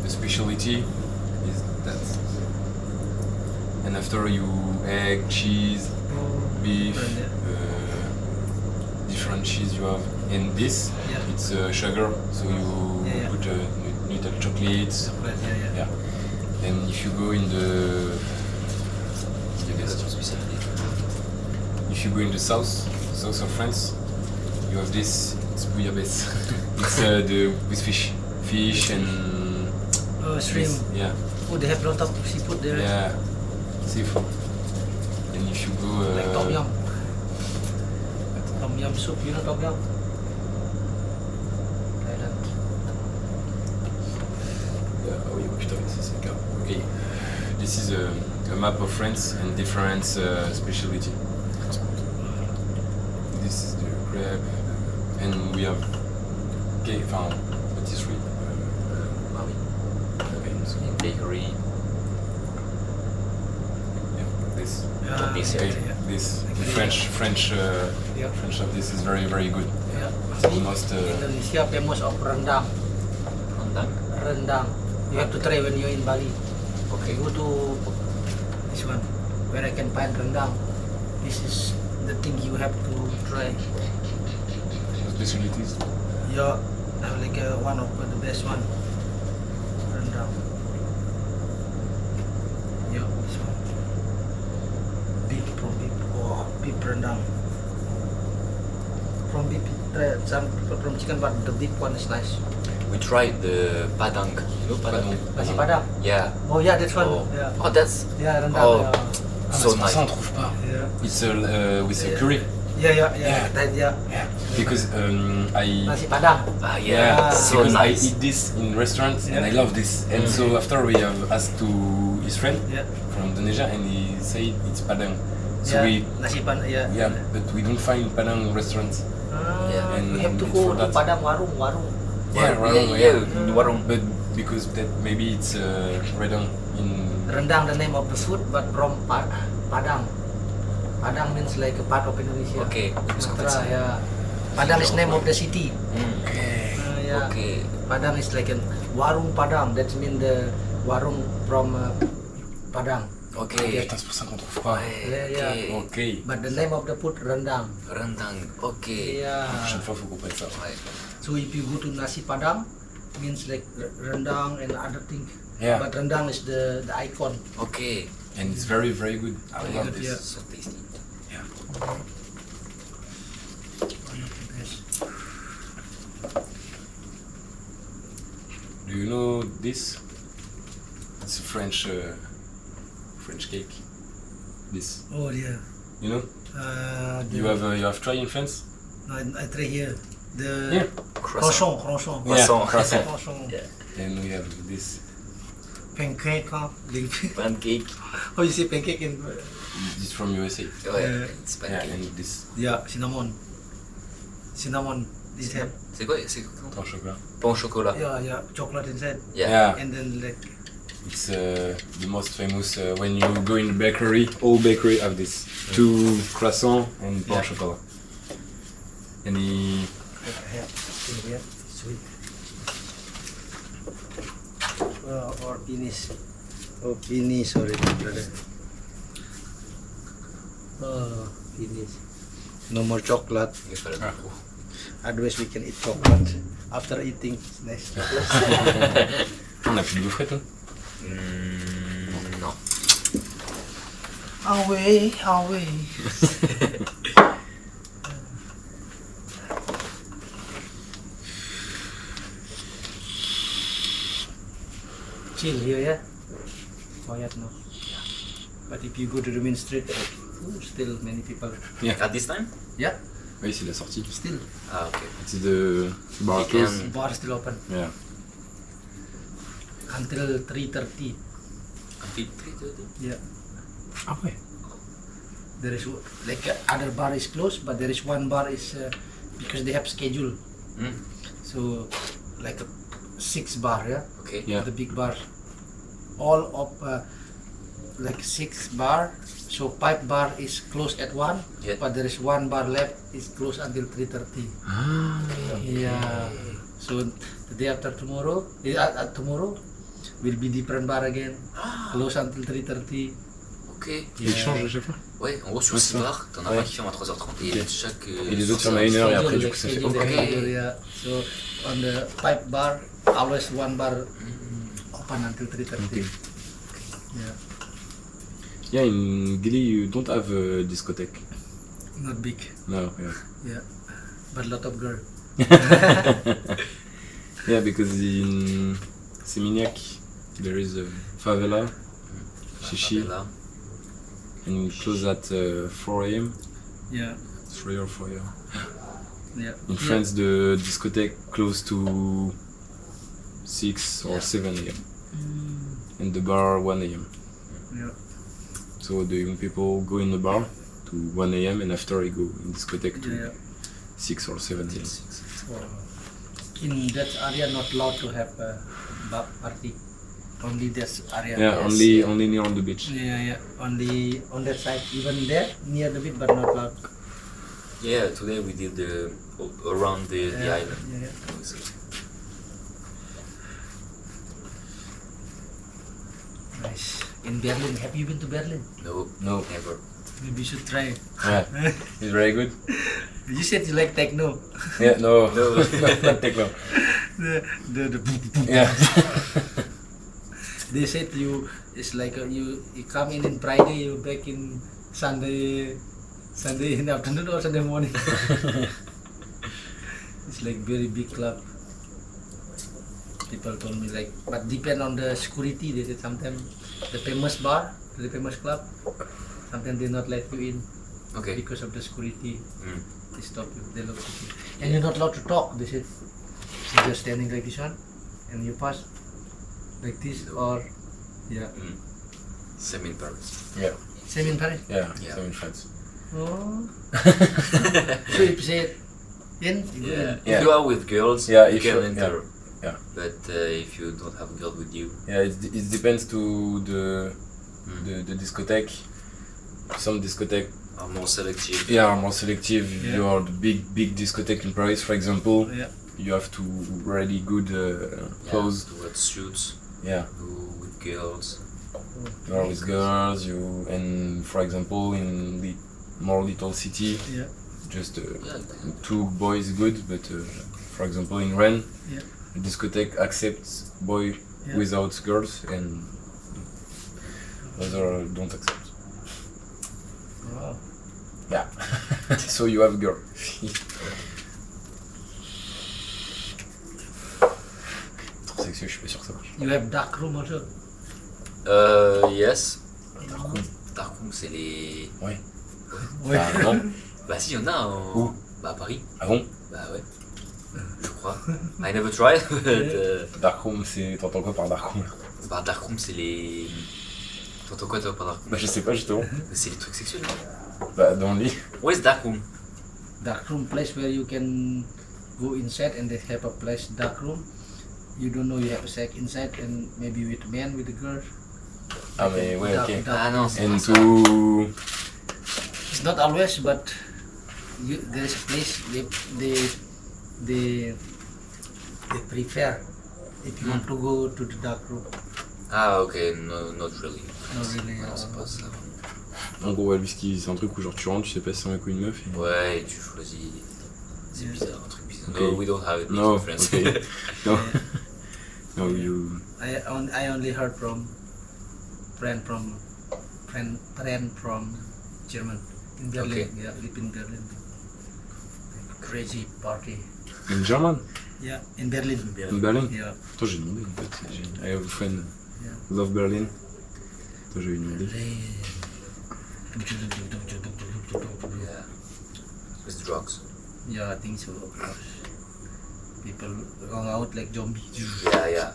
[SPEAKER 1] The specialty is that. And after you egg, cheese, beef, different cheese you have. And this,
[SPEAKER 5] Yeah.
[SPEAKER 1] it's sugar, so you
[SPEAKER 5] Yeah, yeah.
[SPEAKER 1] put little chocolates.
[SPEAKER 5] Chocolate, yeah.
[SPEAKER 1] Yeah. Then if you go in the if you go in the south of France, you have this. It's bouillabaisse. It's with fish and
[SPEAKER 5] Oh, shrimp.
[SPEAKER 1] yeah,
[SPEAKER 5] Oh, they have a lot of seafood there.
[SPEAKER 1] yeah, seafood. And if you go
[SPEAKER 5] Like tom yum. Tom yum soup, you know tom yum? Thailand.
[SPEAKER 1] Okay, this is a map of France and different specialty. This is the crepe, and we have cake, patisserie.
[SPEAKER 3] Ah oui.
[SPEAKER 1] Okay, so
[SPEAKER 3] Bakery.
[SPEAKER 1] yeah, this.
[SPEAKER 3] This,
[SPEAKER 1] Okay,
[SPEAKER 5] yeah.
[SPEAKER 1] this the French of this is very very good.
[SPEAKER 5] Yeah.
[SPEAKER 1] Almost
[SPEAKER 5] Indonesia famous of rendang.
[SPEAKER 3] Rendang.
[SPEAKER 5] Rendang. You have to try when you're in Bali.
[SPEAKER 3] Okay.
[SPEAKER 5] Go to this one where I can find rendang. This is the thing you have to try.
[SPEAKER 1] specialties.
[SPEAKER 5] Yeah, like one of the best one. Rendang. Yeah, this one. Beef from beef. Oh, beef rendang. From beef, try some people from chicken, but the beef one is nice.
[SPEAKER 3] We tried the padang. You know padang?
[SPEAKER 5] Nasi padang.
[SPEAKER 3] Yeah.
[SPEAKER 5] Oh yeah, that's one.
[SPEAKER 3] Oh,
[SPEAKER 5] Yeah.
[SPEAKER 3] oh that's
[SPEAKER 5] Yeah, rendang.
[SPEAKER 3] Oh.
[SPEAKER 5] Yeah.
[SPEAKER 3] so
[SPEAKER 1] c'est pour
[SPEAKER 3] nice.
[SPEAKER 1] ça on trouve pas.
[SPEAKER 5] Yeah.
[SPEAKER 1] It's with a curry
[SPEAKER 5] Yeah.
[SPEAKER 1] Yeah. because I.
[SPEAKER 5] Nasi padang.
[SPEAKER 3] Ah yeah,
[SPEAKER 5] Yeah.
[SPEAKER 3] so
[SPEAKER 1] Because I
[SPEAKER 3] nice.
[SPEAKER 1] eat this in restaurants and I
[SPEAKER 5] Yeah.
[SPEAKER 1] love this. And so after we have asked to his friend
[SPEAKER 5] Yeah.
[SPEAKER 1] from Indonesia and he said it's Padang. So
[SPEAKER 5] Yeah. Nasi padang. Yeah.
[SPEAKER 1] yeah, but we don't find Padang restaurants.
[SPEAKER 3] Yeah.
[SPEAKER 5] We have to
[SPEAKER 1] And
[SPEAKER 5] go
[SPEAKER 1] for
[SPEAKER 5] to
[SPEAKER 1] that-
[SPEAKER 5] Padang warung.
[SPEAKER 1] Yeah,
[SPEAKER 3] yeah, warung.
[SPEAKER 1] But because that maybe it's Redang in.
[SPEAKER 5] Rendang the name of the food, but from Padang. Padang means like a part of Indonesia.
[SPEAKER 3] Okay.
[SPEAKER 5] Sumatera, yeah. Padang is name of the city.
[SPEAKER 1] Okay.
[SPEAKER 5] Yeah.
[SPEAKER 3] Okay.
[SPEAKER 5] Padang is like a warung Padang. That means the warung from Padang.
[SPEAKER 3] Okay.
[SPEAKER 1] Putain, c'est pour ça qu'on trouve pas.
[SPEAKER 5] Yeah.
[SPEAKER 1] Ok.
[SPEAKER 5] But the name of the food rendang.
[SPEAKER 3] Rendang. Okay.
[SPEAKER 5] Yeah.
[SPEAKER 1] La prochaine fois, faut qu'on prenne ça.
[SPEAKER 3] Ouais.
[SPEAKER 5] So if you go to nasi Padang, means like rendang and other thing.
[SPEAKER 1] Yeah.
[SPEAKER 5] But rendang is the icon.
[SPEAKER 3] Okay.
[SPEAKER 1] And it's very, very good. I
[SPEAKER 5] Very
[SPEAKER 1] love
[SPEAKER 5] good,
[SPEAKER 1] this.
[SPEAKER 5] yeah.
[SPEAKER 3] So tasty.
[SPEAKER 5] One of the best.
[SPEAKER 1] Do you know this? It's a French cake. This,
[SPEAKER 5] Oh yeah.
[SPEAKER 1] you know? You have tried in France?
[SPEAKER 5] No, I try here. The
[SPEAKER 1] Yeah.
[SPEAKER 3] Croissant.
[SPEAKER 5] croissant.
[SPEAKER 3] Croissant.
[SPEAKER 1] Croissant.
[SPEAKER 5] Croissant.
[SPEAKER 3] Yeah.
[SPEAKER 1] And we have this.
[SPEAKER 5] Pancake, huh?
[SPEAKER 3] Pancake.
[SPEAKER 5] How you say pancake in?
[SPEAKER 1] This from USA.
[SPEAKER 3] Ouais. It's
[SPEAKER 1] Yeah,
[SPEAKER 3] pancake.
[SPEAKER 1] and this
[SPEAKER 5] Yeah, cinnamon. Cinnamon. This have.
[SPEAKER 3] C'est quoi? C'est quoi?
[SPEAKER 1] pain au chocolat.
[SPEAKER 3] Pain au chocolat.
[SPEAKER 5] Yeah, chocolate inside.
[SPEAKER 3] Yeah.
[SPEAKER 5] And then like.
[SPEAKER 1] It's the most famous when you go in the bakery. All bakery have this. 2 croissants and pain au
[SPEAKER 5] Yeah.
[SPEAKER 1] chocolat. And the
[SPEAKER 5] Here, sweet. Or finish. Oh, finish already, brother. Oh, finish. No more chocolate.
[SPEAKER 3] Il fallait pas trop.
[SPEAKER 5] Otherwise, we can eat chocolate after eating. Nice chocolate.
[SPEAKER 1] on a plus de gaufrettes, hein?
[SPEAKER 3] Non.
[SPEAKER 5] Away. Chill here, yeah? Quiet now. But if you go to the main street, still many people.
[SPEAKER 3] At this time?
[SPEAKER 5] Yeah,
[SPEAKER 1] Oui, c'est la sortie.
[SPEAKER 5] still.
[SPEAKER 3] Ah, ok.
[SPEAKER 1] It's the bar
[SPEAKER 3] You
[SPEAKER 1] close.
[SPEAKER 3] can-
[SPEAKER 5] Bar still open
[SPEAKER 1] Yeah.
[SPEAKER 5] until 3:30.
[SPEAKER 3] Until 3:30?
[SPEAKER 5] Yeah.
[SPEAKER 1] Ah ouais.
[SPEAKER 5] There is like other bar is closed, but there is one bar is because they have schedule.
[SPEAKER 3] Hmm.
[SPEAKER 5] So like a 6 bar, yeah.
[SPEAKER 3] Okay.
[SPEAKER 1] Yeah.
[SPEAKER 5] The big bar. All of like 6 bar. So 5 bar is closed at 1,
[SPEAKER 3] Yeah.
[SPEAKER 5] but there is 1 bar left is closed until 3:30. Yeah. So the day after tomorrow, tomorrow will be different bar again, close until 3:30.
[SPEAKER 3] Ok.
[SPEAKER 1] Il change à chaque fois.
[SPEAKER 3] Ouais, en gros, sur
[SPEAKER 1] Ouais,
[SPEAKER 3] 6
[SPEAKER 1] ça.
[SPEAKER 3] bars, t'en as un qui ferme à 3h30 et
[SPEAKER 1] Ok.
[SPEAKER 3] chaque.
[SPEAKER 1] Et les autres, il y en a 1 heure et après, du
[SPEAKER 5] Schedule,
[SPEAKER 1] coup, ça fait.
[SPEAKER 5] schedule,
[SPEAKER 3] Ok.
[SPEAKER 5] schedule, yeah. So on the 5 bar, always 1 bar open until 3:30.
[SPEAKER 1] Okay.
[SPEAKER 5] Yeah.
[SPEAKER 1] Yeah, in Gili, you don't have a discotheque.
[SPEAKER 5] Not big.
[SPEAKER 1] No, yeah.
[SPEAKER 5] Yeah. But lot of girl.
[SPEAKER 1] Yeah, because in Seminyak, there is a favela, Shishi,
[SPEAKER 3] Là.
[SPEAKER 1] and we close at 4 a.m.
[SPEAKER 5] Yeah.
[SPEAKER 1] 3 or 4 a.m.
[SPEAKER 5] Yeah.
[SPEAKER 1] In France, the discotheque close to 6 or 7 a.m. and the bar 1 a.m.
[SPEAKER 5] Yeah.
[SPEAKER 1] So the young people go in the bar to 1 a.m. and after they go in discotheque to
[SPEAKER 5] Yeah.
[SPEAKER 1] 6 or 7 a.m.
[SPEAKER 5] In that area, not allowed to have a party. Only this area.
[SPEAKER 1] Yeah,
[SPEAKER 5] Yes.
[SPEAKER 1] only near on the beach.
[SPEAKER 5] Yeah. Only on that side, even there near the beach, but not allowed.
[SPEAKER 3] Yeah, today we did around the island.
[SPEAKER 5] Yeah. Nice. In Berlin, have you been to Berlin?
[SPEAKER 3] No,
[SPEAKER 1] No.
[SPEAKER 3] never.
[SPEAKER 5] Maybe you should try.
[SPEAKER 1] Yeah, it's very good.
[SPEAKER 5] You said you like techno.
[SPEAKER 1] Yeah, no,
[SPEAKER 3] No.
[SPEAKER 1] not techno.
[SPEAKER 5] The
[SPEAKER 1] Yeah.
[SPEAKER 5] They said you it's like you come in Friday, you back in Sunday in the afternoon or Sunday morning. It's like very big club. People told me like, but depend on the security. They said sometimes the famous bar, the famous club, sometimes they not let you in
[SPEAKER 3] Okay.
[SPEAKER 5] because of the security.
[SPEAKER 3] Mm.
[SPEAKER 5] They stop you. They look at you, and you're not allowed to talk. They said you're just standing like this one, and you pass like this or yeah.
[SPEAKER 3] Same in Paris.
[SPEAKER 1] Yeah,
[SPEAKER 5] Same in Paris.
[SPEAKER 1] yeah,
[SPEAKER 3] Yeah.
[SPEAKER 1] same in France.
[SPEAKER 5] Oh. So if you say in, you go in.
[SPEAKER 3] If you are with girls,
[SPEAKER 1] Yeah,
[SPEAKER 3] you
[SPEAKER 1] if
[SPEAKER 3] can
[SPEAKER 1] you-
[SPEAKER 3] enter.
[SPEAKER 1] yeah.
[SPEAKER 3] But if you don't have a girl with you,
[SPEAKER 1] Yeah, it depends to the discotheque. Some discotheque
[SPEAKER 3] are more selective.
[SPEAKER 1] are more selective.
[SPEAKER 5] Yeah.
[SPEAKER 1] You are the big discotheque in Paris, for example.
[SPEAKER 5] Yeah.
[SPEAKER 1] You have to really good clothes.
[SPEAKER 3] To wear suits,
[SPEAKER 1] Yeah,
[SPEAKER 3] go with girls.
[SPEAKER 1] you are with girls. And for example in the more little city,
[SPEAKER 5] Yeah.
[SPEAKER 1] just
[SPEAKER 3] Yeah.
[SPEAKER 1] 2 boys good. But for example in Rennes,
[SPEAKER 5] Yeah.
[SPEAKER 1] the discotheque accepts boy
[SPEAKER 5] Yeah.
[SPEAKER 1] without girls and other don't accept.
[SPEAKER 5] Wow.
[SPEAKER 1] Yeah. So you have girl. Trop sexueux, je suis pas sûr que ça marche.
[SPEAKER 5] You have dark room also.
[SPEAKER 3] Yes.
[SPEAKER 1] Dark room.
[SPEAKER 3] Dark room, c'est les.
[SPEAKER 1] Ouais.
[SPEAKER 5] Ouais.
[SPEAKER 1] Ah non.
[SPEAKER 3] Bah si, il y en a en.
[SPEAKER 1] Où
[SPEAKER 3] Bah à Paris.
[SPEAKER 1] Ah bon?
[SPEAKER 3] Bah ouais. Je crois. I never tried, but.
[SPEAKER 1] Dark room, c'est. T'entends quoi par dark room là?
[SPEAKER 3] Bah dark room, c'est les. T'entends quoi toi par dark room?
[SPEAKER 1] Bah je sais pas justement.
[SPEAKER 3] C'est les trucs sexuels.
[SPEAKER 1] Bah dans le lit.
[SPEAKER 3] What is dark room?
[SPEAKER 5] Dark room place where you can go inside and they have a place dark room. You don't know you have a sex inside and maybe with men with the girls.
[SPEAKER 1] Ah mais ouais,
[SPEAKER 5] Dark-
[SPEAKER 1] ok.
[SPEAKER 5] dark-
[SPEAKER 3] Ah non, c'est
[SPEAKER 1] And
[SPEAKER 3] pas ça.
[SPEAKER 1] to.
[SPEAKER 5] It's not always, but there is a place they prefer if you want to go to the dark room.
[SPEAKER 3] Ah ok, no, not really.
[SPEAKER 5] Not really.
[SPEAKER 3] Non, c'est pas ça.
[SPEAKER 1] En gros, ouais, lui, c'est un truc où genre tu rentres, tu sais pas si c'est un mec ou une meuf. Et...
[SPEAKER 3] Ouais, et tu choisis. C'est
[SPEAKER 5] Yeah.
[SPEAKER 3] bizarre, un truc bizarre.
[SPEAKER 1] Ok.
[SPEAKER 3] No, we don't have it.
[SPEAKER 1] No,
[SPEAKER 3] in France.
[SPEAKER 1] ok. No. No, you.
[SPEAKER 5] I only heard from friend from German in Berlin.
[SPEAKER 3] Okay.
[SPEAKER 5] Yeah, live in Berlin. Crazy party.
[SPEAKER 1] In German?
[SPEAKER 5] Yeah, in Berlin.
[SPEAKER 1] In Berlin?
[SPEAKER 5] Yeah.
[SPEAKER 1] Attends, j'ai demandé en fait. I have a friend.
[SPEAKER 5] Yeah.
[SPEAKER 1] Love Berlin. Attends, j'ai demandé.
[SPEAKER 3] Yeah. With drugs.
[SPEAKER 5] Yeah, I think so. Of course. People going out like zombies.
[SPEAKER 3] Yeah, yeah.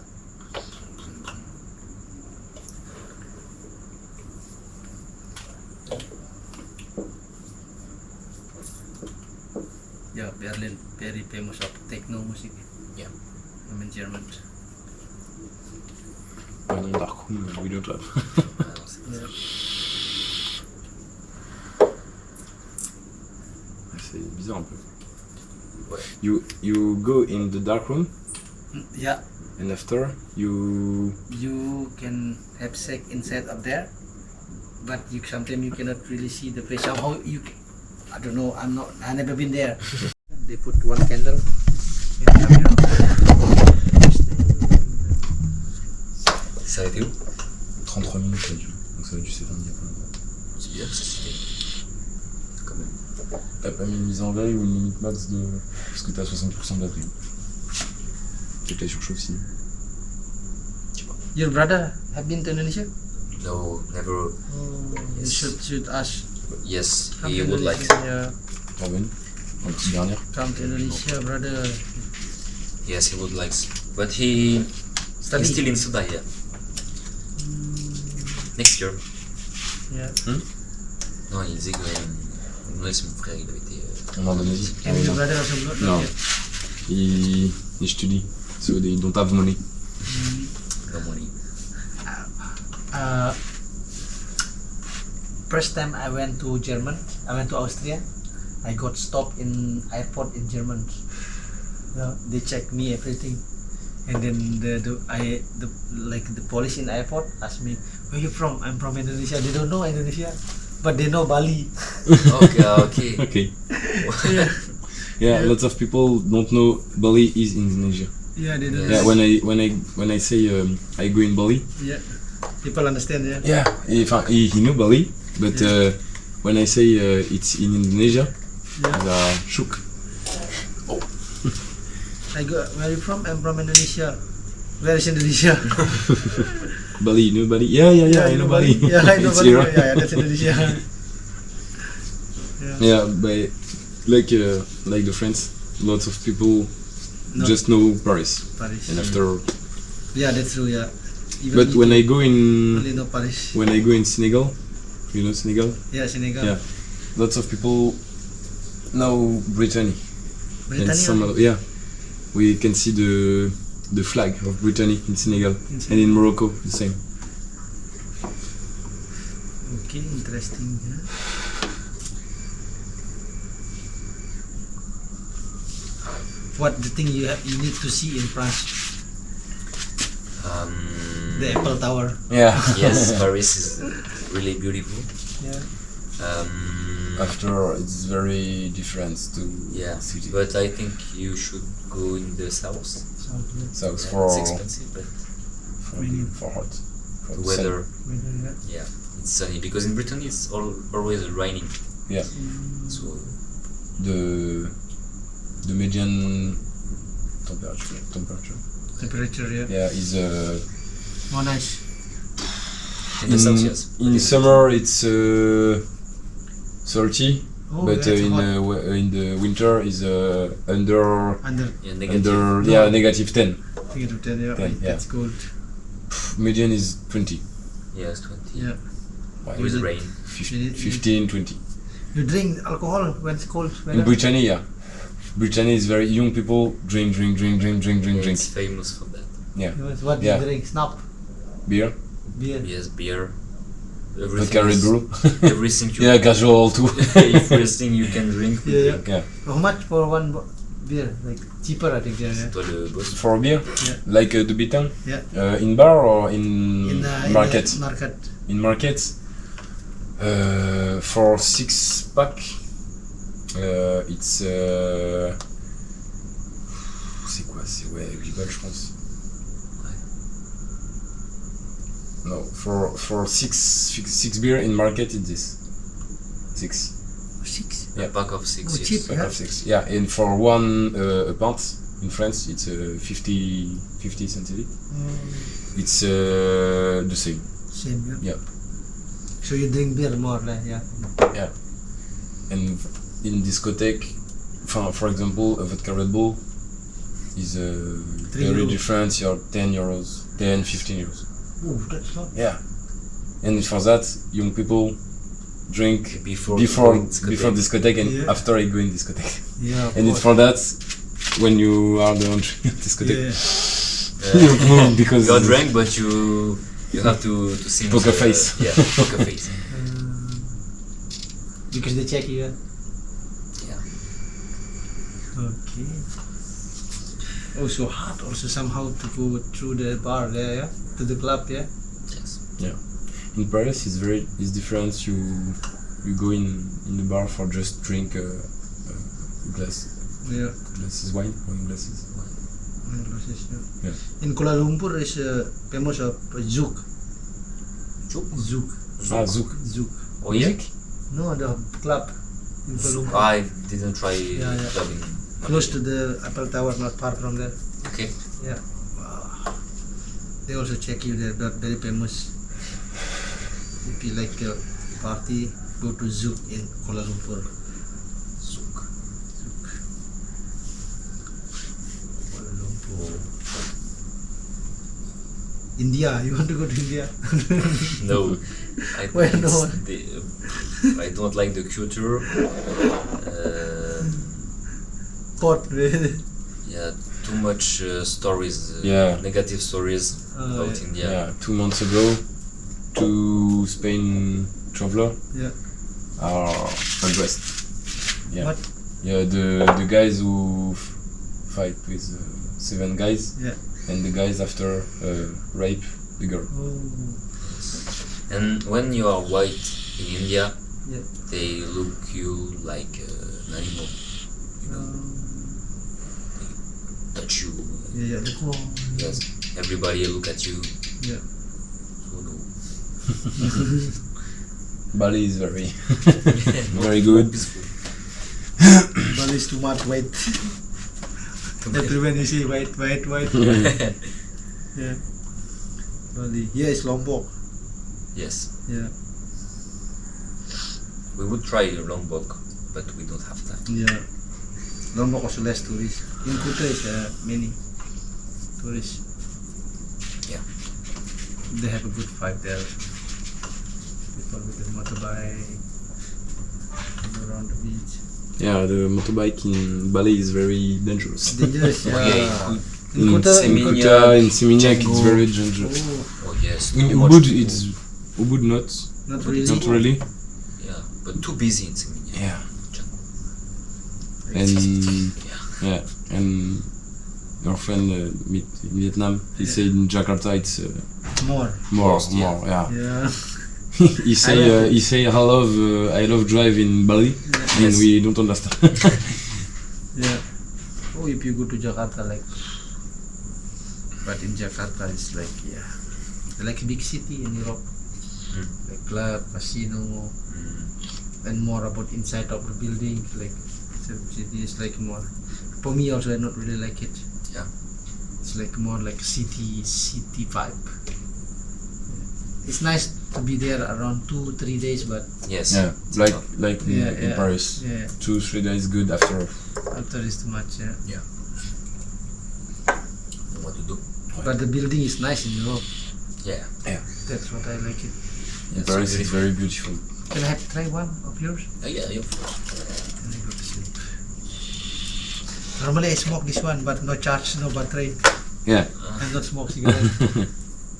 [SPEAKER 5] Yeah, Berlin, very famous of techno music.
[SPEAKER 3] Yeah.
[SPEAKER 5] I'm in German.
[SPEAKER 1] Ouais, non, Dark Room, we don't have.
[SPEAKER 3] Ah, non, c'est pas ça.
[SPEAKER 5] Yeah.
[SPEAKER 1] C'est bizarre un peu.
[SPEAKER 3] Ouais.
[SPEAKER 1] You go in the dark room
[SPEAKER 5] Yeah,
[SPEAKER 1] and after you.
[SPEAKER 5] you can have sex inside up there, but you sometimes you cannot really see the place. Somehow you, I don't know. I never been there. They put one candle.
[SPEAKER 3] Ça a été où?
[SPEAKER 1] 33 minutes ça dure. Donc ça a dû s'éteindre il y a pas longtemps.
[SPEAKER 3] C'est bizarre que ça c'était. Quand même.
[SPEAKER 1] T'as pas mis une mise en veille ou une limite max de. Parce que t'as 60% de batterie. Peut-être que la surchauffe aussi.
[SPEAKER 5] Your brother have been to Indonesia?
[SPEAKER 3] No, never.
[SPEAKER 5] You should ask.
[SPEAKER 3] Yes,
[SPEAKER 5] Come
[SPEAKER 3] he
[SPEAKER 5] to
[SPEAKER 3] would like.
[SPEAKER 5] Indonesia, yeah.
[SPEAKER 1] T'es revenu? En petite dernière.
[SPEAKER 5] Come to Indonesia, brother.
[SPEAKER 3] Yes, he would like. But he's
[SPEAKER 5] Study.
[SPEAKER 3] still in Sudan, yeah. Next year.
[SPEAKER 5] Yeah.
[SPEAKER 3] Non, il disait que Noël, c'est mon frère, il avait été.
[SPEAKER 2] En Indonésie.
[SPEAKER 5] And your brother also not
[SPEAKER 2] No.
[SPEAKER 5] yet?
[SPEAKER 2] He study, so they don't have money.
[SPEAKER 3] No money.
[SPEAKER 5] Uh, first time I went to German, I went to Austria. I got stopped in airport in German. They checked me everything, and then the police in airport asked me, "Where you from?" I'm from Indonesia. They don't know Indonesia, but they know Bali.
[SPEAKER 3] Okay.
[SPEAKER 2] Okay. Yeah, lots of people don't know Bali is Indonesia.
[SPEAKER 5] Yeah, they don't.
[SPEAKER 2] Yeah, when I say I go in Bali,
[SPEAKER 5] Yeah, people understand. Yeah.
[SPEAKER 2] yeah, he knew Bali, but when I say it's in Indonesia, they are shook.
[SPEAKER 5] I go. Where are you from? I'm from Indonesia. Where is Indonesia?
[SPEAKER 2] Bali, you know Bali? Yeah, I know Bali.
[SPEAKER 5] Yeah, I know
[SPEAKER 2] It's
[SPEAKER 5] Bali.
[SPEAKER 2] here.
[SPEAKER 5] Yeah, that's Indonesia.
[SPEAKER 2] Yeah, but like the friends, lots of people
[SPEAKER 5] No.
[SPEAKER 2] just know Paris,
[SPEAKER 5] Paris.
[SPEAKER 2] and after.
[SPEAKER 5] Yeah, that's true. Yeah.
[SPEAKER 2] But when I go in
[SPEAKER 5] only know Paris.
[SPEAKER 2] Senegal, you know Senegal,
[SPEAKER 5] Yeah, Senegal.
[SPEAKER 2] Yeah. lots of people know Brittany.
[SPEAKER 5] Britannia.
[SPEAKER 2] And some we can see the flag of Brittany in Senegal, and in Morocco the same.
[SPEAKER 5] Okay, interesting. Yeah. What the thing you need to see in France? The Eiffel Tower.
[SPEAKER 2] Yeah.
[SPEAKER 3] Yes, Paris is really beautiful.
[SPEAKER 5] Yeah.
[SPEAKER 2] After it's very different to
[SPEAKER 3] Yeah,
[SPEAKER 2] city.
[SPEAKER 3] but I think you should go in the south.
[SPEAKER 2] So it's
[SPEAKER 3] Yeah,
[SPEAKER 2] for
[SPEAKER 3] it's expensive, but
[SPEAKER 2] for hot. For
[SPEAKER 3] the
[SPEAKER 2] the
[SPEAKER 3] weather,
[SPEAKER 5] Yeah.
[SPEAKER 3] yeah, it's sunny because in Britain it's always raining.
[SPEAKER 2] Yeah.
[SPEAKER 3] So
[SPEAKER 2] The median temperature.
[SPEAKER 5] Temperature. Yeah.
[SPEAKER 2] Yeah, is
[SPEAKER 5] Oh, nice.
[SPEAKER 3] in the south, yes.
[SPEAKER 2] in summer it's 30,
[SPEAKER 5] Oh,
[SPEAKER 2] but
[SPEAKER 5] that's hot.
[SPEAKER 2] in the winter is under
[SPEAKER 5] Under
[SPEAKER 3] Yeah, negative.
[SPEAKER 2] under negative 10.
[SPEAKER 5] negative 10. Yeah.
[SPEAKER 2] 10, yeah.
[SPEAKER 5] That's cold.
[SPEAKER 2] Median is 20.
[SPEAKER 3] Yes, 20.
[SPEAKER 5] Yeah.
[SPEAKER 2] Right.
[SPEAKER 3] With
[SPEAKER 5] Is it-
[SPEAKER 3] rain.
[SPEAKER 2] 15, 20.
[SPEAKER 5] You drink alcohol when it's cold
[SPEAKER 2] In
[SPEAKER 5] weather?
[SPEAKER 2] Brittany, yeah. Brittany is very young people drink.
[SPEAKER 3] Yeah, it's famous for that.
[SPEAKER 2] Yeah,
[SPEAKER 5] What do
[SPEAKER 2] Yeah.
[SPEAKER 5] you drink? Snap,
[SPEAKER 2] beer,
[SPEAKER 5] beer.
[SPEAKER 3] Yes, beer.
[SPEAKER 2] vodka, Red Bull.
[SPEAKER 3] Everything you
[SPEAKER 2] Yeah, casual too.
[SPEAKER 3] everything you can drink. we
[SPEAKER 5] Yeah,
[SPEAKER 3] drink.
[SPEAKER 2] Yeah.
[SPEAKER 5] How much for one beer? Like cheaper, I think. Yeah.
[SPEAKER 3] C'est toi le boss.
[SPEAKER 2] For a beer,
[SPEAKER 5] Yeah.
[SPEAKER 2] like the Bitan,
[SPEAKER 5] Yeah.
[SPEAKER 2] in bar or in market.
[SPEAKER 5] In the market.
[SPEAKER 2] In market, for 6 pack, it's c'est quoi? C'est 8 balles, je pense. No, for six beer in market it's this. 6.
[SPEAKER 5] 6.
[SPEAKER 3] A pack of 6.
[SPEAKER 5] Oh,
[SPEAKER 3] yes.
[SPEAKER 5] cheap.
[SPEAKER 2] Pack
[SPEAKER 5] Yeah.
[SPEAKER 2] of 6. Yeah, and for one a pint in France it's 50 centiliters. It's the same.
[SPEAKER 5] Same. Yeah.
[SPEAKER 2] Yeah.
[SPEAKER 5] So you drink beer more, like, yeah.
[SPEAKER 2] And in discotheque, for example, a vodka Red Bull is very
[SPEAKER 5] €3.
[SPEAKER 2] different. You're 10 euros, 10, 15 euros.
[SPEAKER 5] Oh, that's not.
[SPEAKER 2] Yeah. And for that, young people drink
[SPEAKER 3] Before
[SPEAKER 2] before discotheque and
[SPEAKER 5] Yeah.
[SPEAKER 2] after I go in discotheque.
[SPEAKER 5] Yeah.
[SPEAKER 2] And it's for that when you are the discotheque,
[SPEAKER 5] Yeah.
[SPEAKER 2] because
[SPEAKER 3] You're drunk, but you have to sing.
[SPEAKER 2] Poker face.
[SPEAKER 3] Yeah, poker face.
[SPEAKER 5] Because they check you.
[SPEAKER 3] Yeah.
[SPEAKER 5] Okay. Also hard. Also somehow to go through the bar there, yeah, to the club, yeah.
[SPEAKER 3] Yes.
[SPEAKER 2] in Paris it's different. You go in the bar for just drink a
[SPEAKER 5] Yeah.
[SPEAKER 2] glasses wine glasses. Yeah.
[SPEAKER 5] In Kuala Lumpur is famous of Zouk. Zouk.
[SPEAKER 2] Ah, Zouk.
[SPEAKER 5] Zouk.
[SPEAKER 3] Oh yeah.
[SPEAKER 5] No, the club in Kuala Lumpur.
[SPEAKER 3] I didn't try
[SPEAKER 5] Yeah.
[SPEAKER 3] clubbing.
[SPEAKER 5] Close to the Eiffel Tower, not far from there.
[SPEAKER 3] Okay.
[SPEAKER 5] Yeah. Wow. They also check you there, but very famous. If you like a party, go to Zouk in Kuala Lumpur.
[SPEAKER 3] Zouk.
[SPEAKER 5] Kuala Lumpur. India. You want to go to India?
[SPEAKER 3] No, I
[SPEAKER 5] Why
[SPEAKER 3] think
[SPEAKER 5] no?
[SPEAKER 3] I don't like the culture.
[SPEAKER 5] Hot, really.
[SPEAKER 3] Yeah, too much stories,
[SPEAKER 1] Yeah.
[SPEAKER 3] negative stories about
[SPEAKER 5] yeah.
[SPEAKER 3] India.
[SPEAKER 1] Yeah, 2 months ago, 2 Spain traveler
[SPEAKER 5] Yeah.
[SPEAKER 1] are addressed. Yeah.
[SPEAKER 5] What?
[SPEAKER 1] Yeah, the guys who fight with 7 guys,
[SPEAKER 5] Yeah.
[SPEAKER 1] and the guys after rape the girl.
[SPEAKER 5] Oh.
[SPEAKER 3] And when you are white in India,
[SPEAKER 5] Yeah.
[SPEAKER 3] they look you like an animal. You know, touch you.
[SPEAKER 5] Yeah. The call.
[SPEAKER 3] Yes, everybody look at you.
[SPEAKER 5] Yeah.
[SPEAKER 3] So no.
[SPEAKER 1] Bali is very very good.
[SPEAKER 3] Peaceful.
[SPEAKER 5] Bali is too much white. Everyone you see white. Yeah. Bali. Here is Lombok.
[SPEAKER 3] Yes,
[SPEAKER 5] Yeah.
[SPEAKER 3] we would try Lombok, but we don't have time.
[SPEAKER 5] Yeah. Lombok also less tourists. In Kuta is many tourists.
[SPEAKER 3] Yeah.
[SPEAKER 5] They have a good vibe there. People with the motorbike around the beach.
[SPEAKER 1] Yeah, the motorbike in Bali is very dangerous.
[SPEAKER 5] Dangerous, yeah.
[SPEAKER 3] Okay,
[SPEAKER 5] In Kuta,
[SPEAKER 1] In Seminyak it's
[SPEAKER 3] Canggu.
[SPEAKER 1] very dangerous.
[SPEAKER 5] Oh,
[SPEAKER 3] Oh yes.
[SPEAKER 1] In
[SPEAKER 3] too much
[SPEAKER 1] Ubud
[SPEAKER 3] people.
[SPEAKER 1] it's Ubud not
[SPEAKER 5] not really.
[SPEAKER 1] not really.
[SPEAKER 3] Yeah, but too busy in Seminyak.
[SPEAKER 1] Yeah.
[SPEAKER 3] Very
[SPEAKER 1] And
[SPEAKER 3] exciting.
[SPEAKER 1] yeah, and your friend meet in Vietnam. He
[SPEAKER 5] Yeah.
[SPEAKER 1] said in Jakarta it's
[SPEAKER 5] More.
[SPEAKER 1] more,
[SPEAKER 3] Yeah.
[SPEAKER 1] more. Yeah.
[SPEAKER 5] Yeah.
[SPEAKER 1] he say I love drive in Bali, and
[SPEAKER 3] Yes.
[SPEAKER 1] we don't understand.
[SPEAKER 5] Yeah. Oh, if you go to Jakarta, like, but in Jakarta it's like, yeah, like a big city in Europe, like club, casino, and more about inside of the building, like the city is like more. For me also, I not really like it.
[SPEAKER 3] Yeah.
[SPEAKER 5] It's like more like city vibe. It's nice to be there around 2-3 days, but
[SPEAKER 3] Yes.
[SPEAKER 1] Yeah,
[SPEAKER 3] it's
[SPEAKER 1] like
[SPEAKER 3] enough.
[SPEAKER 1] like
[SPEAKER 5] yeah,
[SPEAKER 1] in Paris.
[SPEAKER 5] Yeah,
[SPEAKER 1] 2-3 days good after.
[SPEAKER 5] after it's too much. Yeah.
[SPEAKER 3] What to do?
[SPEAKER 5] But the building is nice in Europe.
[SPEAKER 3] Yeah.
[SPEAKER 5] That's what I like it.
[SPEAKER 3] Yeah, so
[SPEAKER 1] Paris is
[SPEAKER 3] beautiful.
[SPEAKER 1] very beautiful.
[SPEAKER 5] Can I try one of yours?
[SPEAKER 3] Yeah, of course.
[SPEAKER 5] And I go to sleep. Normally I smoke this one, but no charge, no battery.
[SPEAKER 1] Yeah.
[SPEAKER 5] I not smoke cigarette.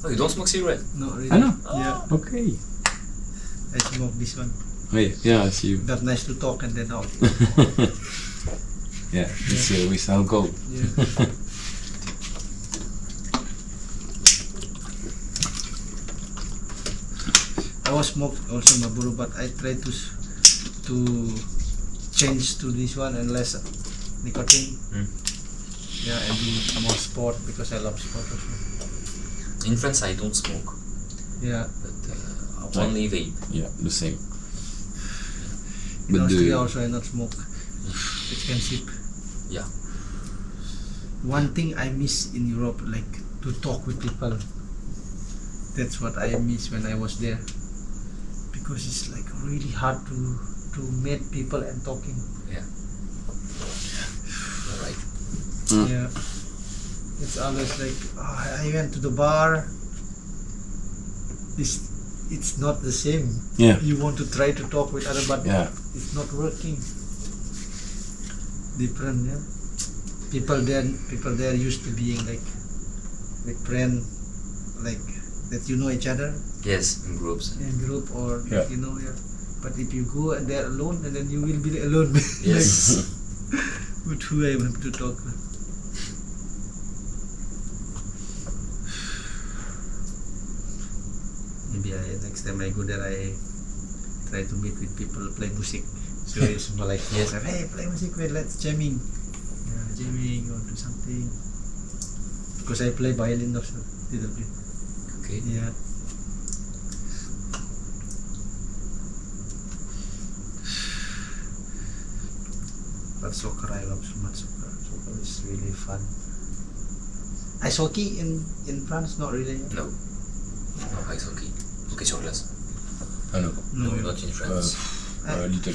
[SPEAKER 3] Oh, you don't smoke cigarette?
[SPEAKER 5] No, really.
[SPEAKER 1] I know.
[SPEAKER 5] Yeah,
[SPEAKER 1] Okay.
[SPEAKER 5] I smoke this one.
[SPEAKER 1] Hey, yeah, I see you.
[SPEAKER 5] That nice to talk and then out.
[SPEAKER 1] Yeah, it's with alcohol.
[SPEAKER 5] Yeah. I was smoked also Marlboro, but I try to change to this one and less nicotine. Yeah, I do more sport because I love sport also.
[SPEAKER 3] In France, I don't smoke,
[SPEAKER 5] Yeah.
[SPEAKER 3] but only vape.
[SPEAKER 1] Yeah, the same.
[SPEAKER 5] In
[SPEAKER 1] But
[SPEAKER 5] Austria
[SPEAKER 1] the
[SPEAKER 5] also I not smoke. Expensive.
[SPEAKER 3] Yeah.
[SPEAKER 5] One thing I miss in Europe, like to talk with people. That's what I miss when I was there. Because it's like really hard to meet people and talking.
[SPEAKER 3] You're right.
[SPEAKER 5] Yeah. It's always like, oh, I went to the bar. It's not the same.
[SPEAKER 1] Yeah.
[SPEAKER 5] You want to try to talk with other, but
[SPEAKER 1] Yeah.
[SPEAKER 5] it's not working. Different, yeah. People there used to being like friend, like that you know each other
[SPEAKER 3] Yes, in groups.
[SPEAKER 5] in group or
[SPEAKER 1] Yeah.
[SPEAKER 5] you know, yeah. But if you go and they're alone, and then you will be alone.
[SPEAKER 3] Yes.
[SPEAKER 5] With who I want to talk with. Maybe next time I go there, I try to meet with people, play music. So it's more like,
[SPEAKER 3] Yes.
[SPEAKER 5] hey, play music, wait, let's jamming. Yeah, jamming or do something. Because I play violin also, little bit.
[SPEAKER 3] Okay.
[SPEAKER 5] Yeah. But soccer, I love so much soccer. Soccer is really fun. Ice hockey in France, not really.
[SPEAKER 3] No. No ice hockey. Hockey sur glace.
[SPEAKER 1] I know.
[SPEAKER 3] No, not in France.
[SPEAKER 1] Little.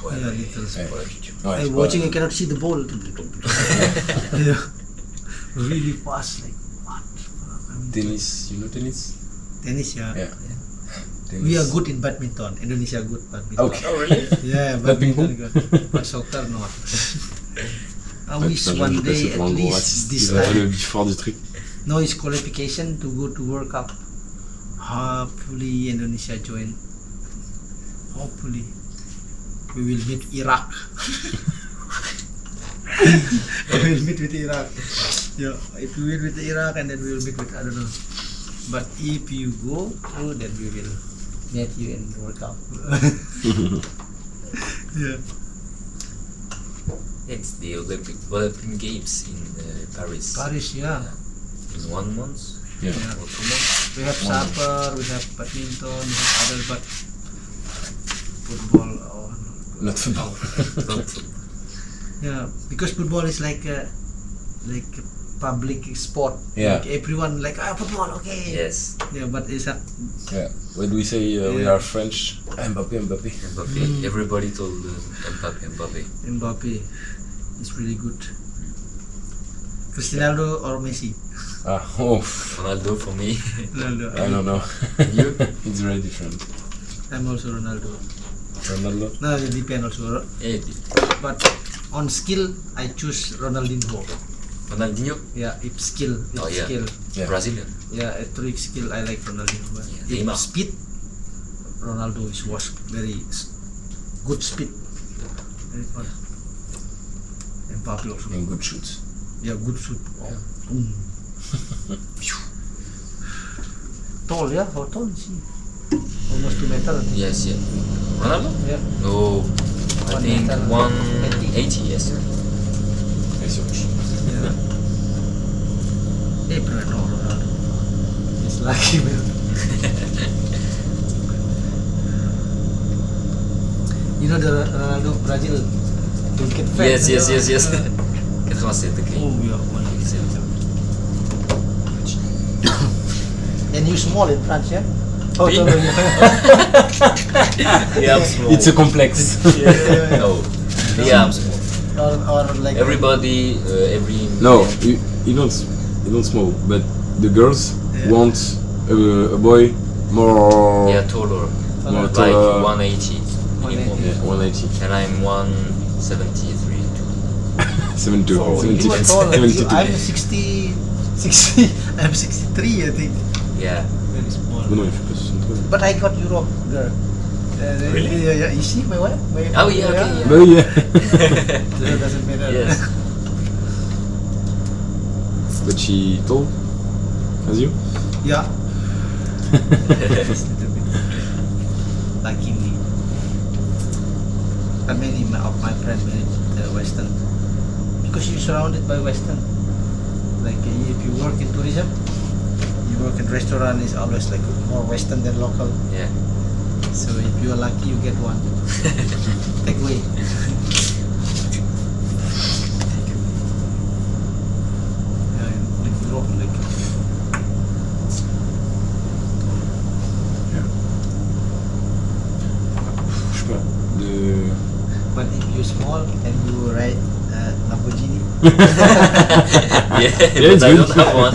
[SPEAKER 3] Ouais,
[SPEAKER 5] yeah,
[SPEAKER 3] mais
[SPEAKER 5] little.
[SPEAKER 3] c'est pas l'habitude.
[SPEAKER 1] Ouais,
[SPEAKER 5] I'm
[SPEAKER 1] c'est
[SPEAKER 5] watching,
[SPEAKER 1] pas-
[SPEAKER 5] I cannot see the ball. Yeah. Really fast, like what?
[SPEAKER 1] Tennis, you know tennis?
[SPEAKER 5] Tennis, yeah.
[SPEAKER 1] Yeah. Tennis.
[SPEAKER 5] We are good in badminton. Indonesia good badminton.
[SPEAKER 1] Okay.
[SPEAKER 3] Oh, really?
[SPEAKER 5] Yeah,
[SPEAKER 1] Not ping pong?
[SPEAKER 5] badminton good. But soccer not. I wish
[SPEAKER 1] Putain,
[SPEAKER 5] one
[SPEAKER 1] je
[SPEAKER 5] day
[SPEAKER 1] passe pour
[SPEAKER 5] at
[SPEAKER 1] un gros
[SPEAKER 5] least
[SPEAKER 1] raciste.
[SPEAKER 5] this
[SPEAKER 1] Il va faire le
[SPEAKER 5] time.
[SPEAKER 1] before du truc.
[SPEAKER 5] No, it's qualification to go to World Cup. Hopefully Indonesia join. Hopefully we will meet Iraq. We will meet with Iraq. Yeah, if we meet with Iraq and then we will meet with, I don't know. But if you go through, then we will meet you in World Cup. Yeah.
[SPEAKER 3] It's the Olympic Games in Paris.
[SPEAKER 5] Paris, yeah.
[SPEAKER 3] In 1 month
[SPEAKER 1] Yeah.
[SPEAKER 5] Yeah.
[SPEAKER 3] or 2 months.
[SPEAKER 5] We have soccer, we have badminton, we have other, but football.
[SPEAKER 1] Not football.
[SPEAKER 5] Yeah, because football is like a public sport.
[SPEAKER 1] Yeah.
[SPEAKER 5] Like everyone like football, okay.
[SPEAKER 3] Yes.
[SPEAKER 5] Yeah, but it's a
[SPEAKER 1] Yeah. When we say we
[SPEAKER 5] Yeah.
[SPEAKER 1] are French, Mbappé.
[SPEAKER 3] Mbappé. Everybody told Mbappé.
[SPEAKER 5] Mbappe is really good. Cristiano or Messi?
[SPEAKER 1] Ah, oh,
[SPEAKER 3] Ronaldo for me.
[SPEAKER 5] Ronaldo.
[SPEAKER 1] I don't know.
[SPEAKER 3] You?
[SPEAKER 1] It's very different.
[SPEAKER 5] I'm also Ronaldo.
[SPEAKER 1] Ronaldo.
[SPEAKER 5] No, it depends also.
[SPEAKER 3] Eh,
[SPEAKER 5] But on skill, I choose Ronaldinho.
[SPEAKER 3] Ronaldinho?
[SPEAKER 5] Yeah, if skill, if
[SPEAKER 3] Oh, yeah.
[SPEAKER 5] skill.
[SPEAKER 1] Yeah.
[SPEAKER 3] Brazilian.
[SPEAKER 5] Yeah, a trick skill, I like Ronaldinho. But
[SPEAKER 3] Yeah,
[SPEAKER 5] if
[SPEAKER 3] Neymar.
[SPEAKER 5] speed, Ronaldo was very good speed. Very fast. Mbappe also.
[SPEAKER 1] And good shoots.
[SPEAKER 5] Yeah, good shoot. Oh. Tall, yeah? How tall is he? Almost 2 meters. I think.
[SPEAKER 3] Yes, yeah. Ronaldo?
[SPEAKER 5] Yeah.
[SPEAKER 3] No, I
[SPEAKER 5] 1
[SPEAKER 3] think
[SPEAKER 5] meter.
[SPEAKER 3] 180, yes.
[SPEAKER 1] Et sur
[SPEAKER 5] Yeah. Hey, bro, no, Ronaldo. He's lucky, man. You know the Ronaldo Brazil? Don't get fat.
[SPEAKER 3] Yes, yes, yes, yes. 87 degrés.
[SPEAKER 5] Oh, yeah, 187. And you small in France, yeah? Oh,
[SPEAKER 3] Me?
[SPEAKER 5] no, no, yeah.
[SPEAKER 3] Yeah, I'm small.
[SPEAKER 1] It's a complex.
[SPEAKER 5] Yeah.
[SPEAKER 3] No. Yeah, I'm small.
[SPEAKER 5] Or like
[SPEAKER 3] Everybody, every...
[SPEAKER 1] No, you don't smoke, but the girls
[SPEAKER 5] Yeah.
[SPEAKER 1] want a boy more.
[SPEAKER 3] Yeah, taller.
[SPEAKER 1] more
[SPEAKER 3] Like
[SPEAKER 1] taller.
[SPEAKER 3] 180 minimum.
[SPEAKER 5] 180.
[SPEAKER 1] Yeah, 180.
[SPEAKER 3] And I'm 173 too.
[SPEAKER 1] 72.
[SPEAKER 5] Oh, you
[SPEAKER 1] 72.
[SPEAKER 5] are taller.
[SPEAKER 1] 72.
[SPEAKER 5] I'm 60. I'm 63, I think.
[SPEAKER 3] Yeah.
[SPEAKER 5] Very small.
[SPEAKER 1] Oh non, il fait pas 63.
[SPEAKER 5] But I got Europe girl.
[SPEAKER 3] Really?
[SPEAKER 5] Yeah, you see my wife?
[SPEAKER 3] Oh, yeah, okay, yeah.
[SPEAKER 1] Bah oui, yeah.
[SPEAKER 5] So it doesn't matter.
[SPEAKER 3] Yes.
[SPEAKER 1] But she tall as you?
[SPEAKER 5] Yeah. Just little bit. Like me. Many of my friends married Western. Because you're surrounded by Western. Like if you work in tourism, you work in restaurant, is always like more Western than local.
[SPEAKER 3] Yeah.
[SPEAKER 5] So if you are lucky, you get one. Take away. Yeah, in Europe, like
[SPEAKER 1] Je sais pas. De.
[SPEAKER 5] but if you're small and you ride Lamborghini,
[SPEAKER 3] Yeah,
[SPEAKER 1] it's
[SPEAKER 3] but I
[SPEAKER 1] good.
[SPEAKER 3] don't have one.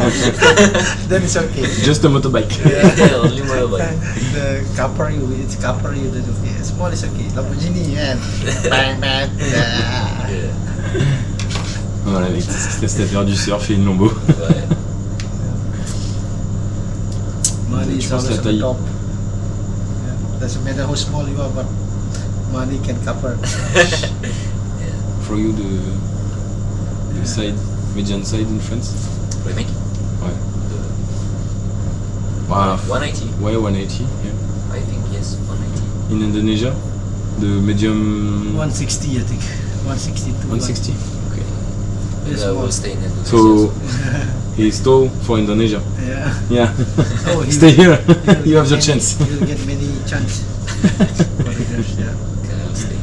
[SPEAKER 5] then it's okay.
[SPEAKER 1] Just a motorbike.
[SPEAKER 3] Yeah, only motorbike.
[SPEAKER 5] The cover you, it's cover you. That's okay. Small is okay. Lamborghini and bang bang. Yeah.
[SPEAKER 3] Yeah.
[SPEAKER 1] Voilà, avec ce test à faire du surf et une Lambo.
[SPEAKER 3] Ouais.
[SPEAKER 5] Money
[SPEAKER 1] Je
[SPEAKER 5] is
[SPEAKER 1] pense
[SPEAKER 5] always
[SPEAKER 1] la
[SPEAKER 5] on the
[SPEAKER 1] taille.
[SPEAKER 5] top. Yeah. Doesn't matter how small you are, but money can cover.
[SPEAKER 1] For you, the side, median side in France?
[SPEAKER 3] Remake?
[SPEAKER 1] Ouais. Wow.
[SPEAKER 3] 180.
[SPEAKER 1] Ouais, 180. Yeah.
[SPEAKER 3] I think yes, 180.
[SPEAKER 1] In Indonesia, the medium
[SPEAKER 5] 160, I think. 162.
[SPEAKER 1] 160. Okay.
[SPEAKER 5] Very
[SPEAKER 3] I
[SPEAKER 5] small.
[SPEAKER 3] was staying in Indonesia.
[SPEAKER 1] So he's tall for Indonesia.
[SPEAKER 5] Yeah.
[SPEAKER 1] Yeah.
[SPEAKER 5] Oh, he
[SPEAKER 1] Stay
[SPEAKER 5] will-
[SPEAKER 1] here.
[SPEAKER 5] he will
[SPEAKER 1] You have
[SPEAKER 5] get
[SPEAKER 1] your
[SPEAKER 5] many-
[SPEAKER 1] chance.
[SPEAKER 5] He will get many chance. For the girls, yeah.
[SPEAKER 3] Okay, I'll stay.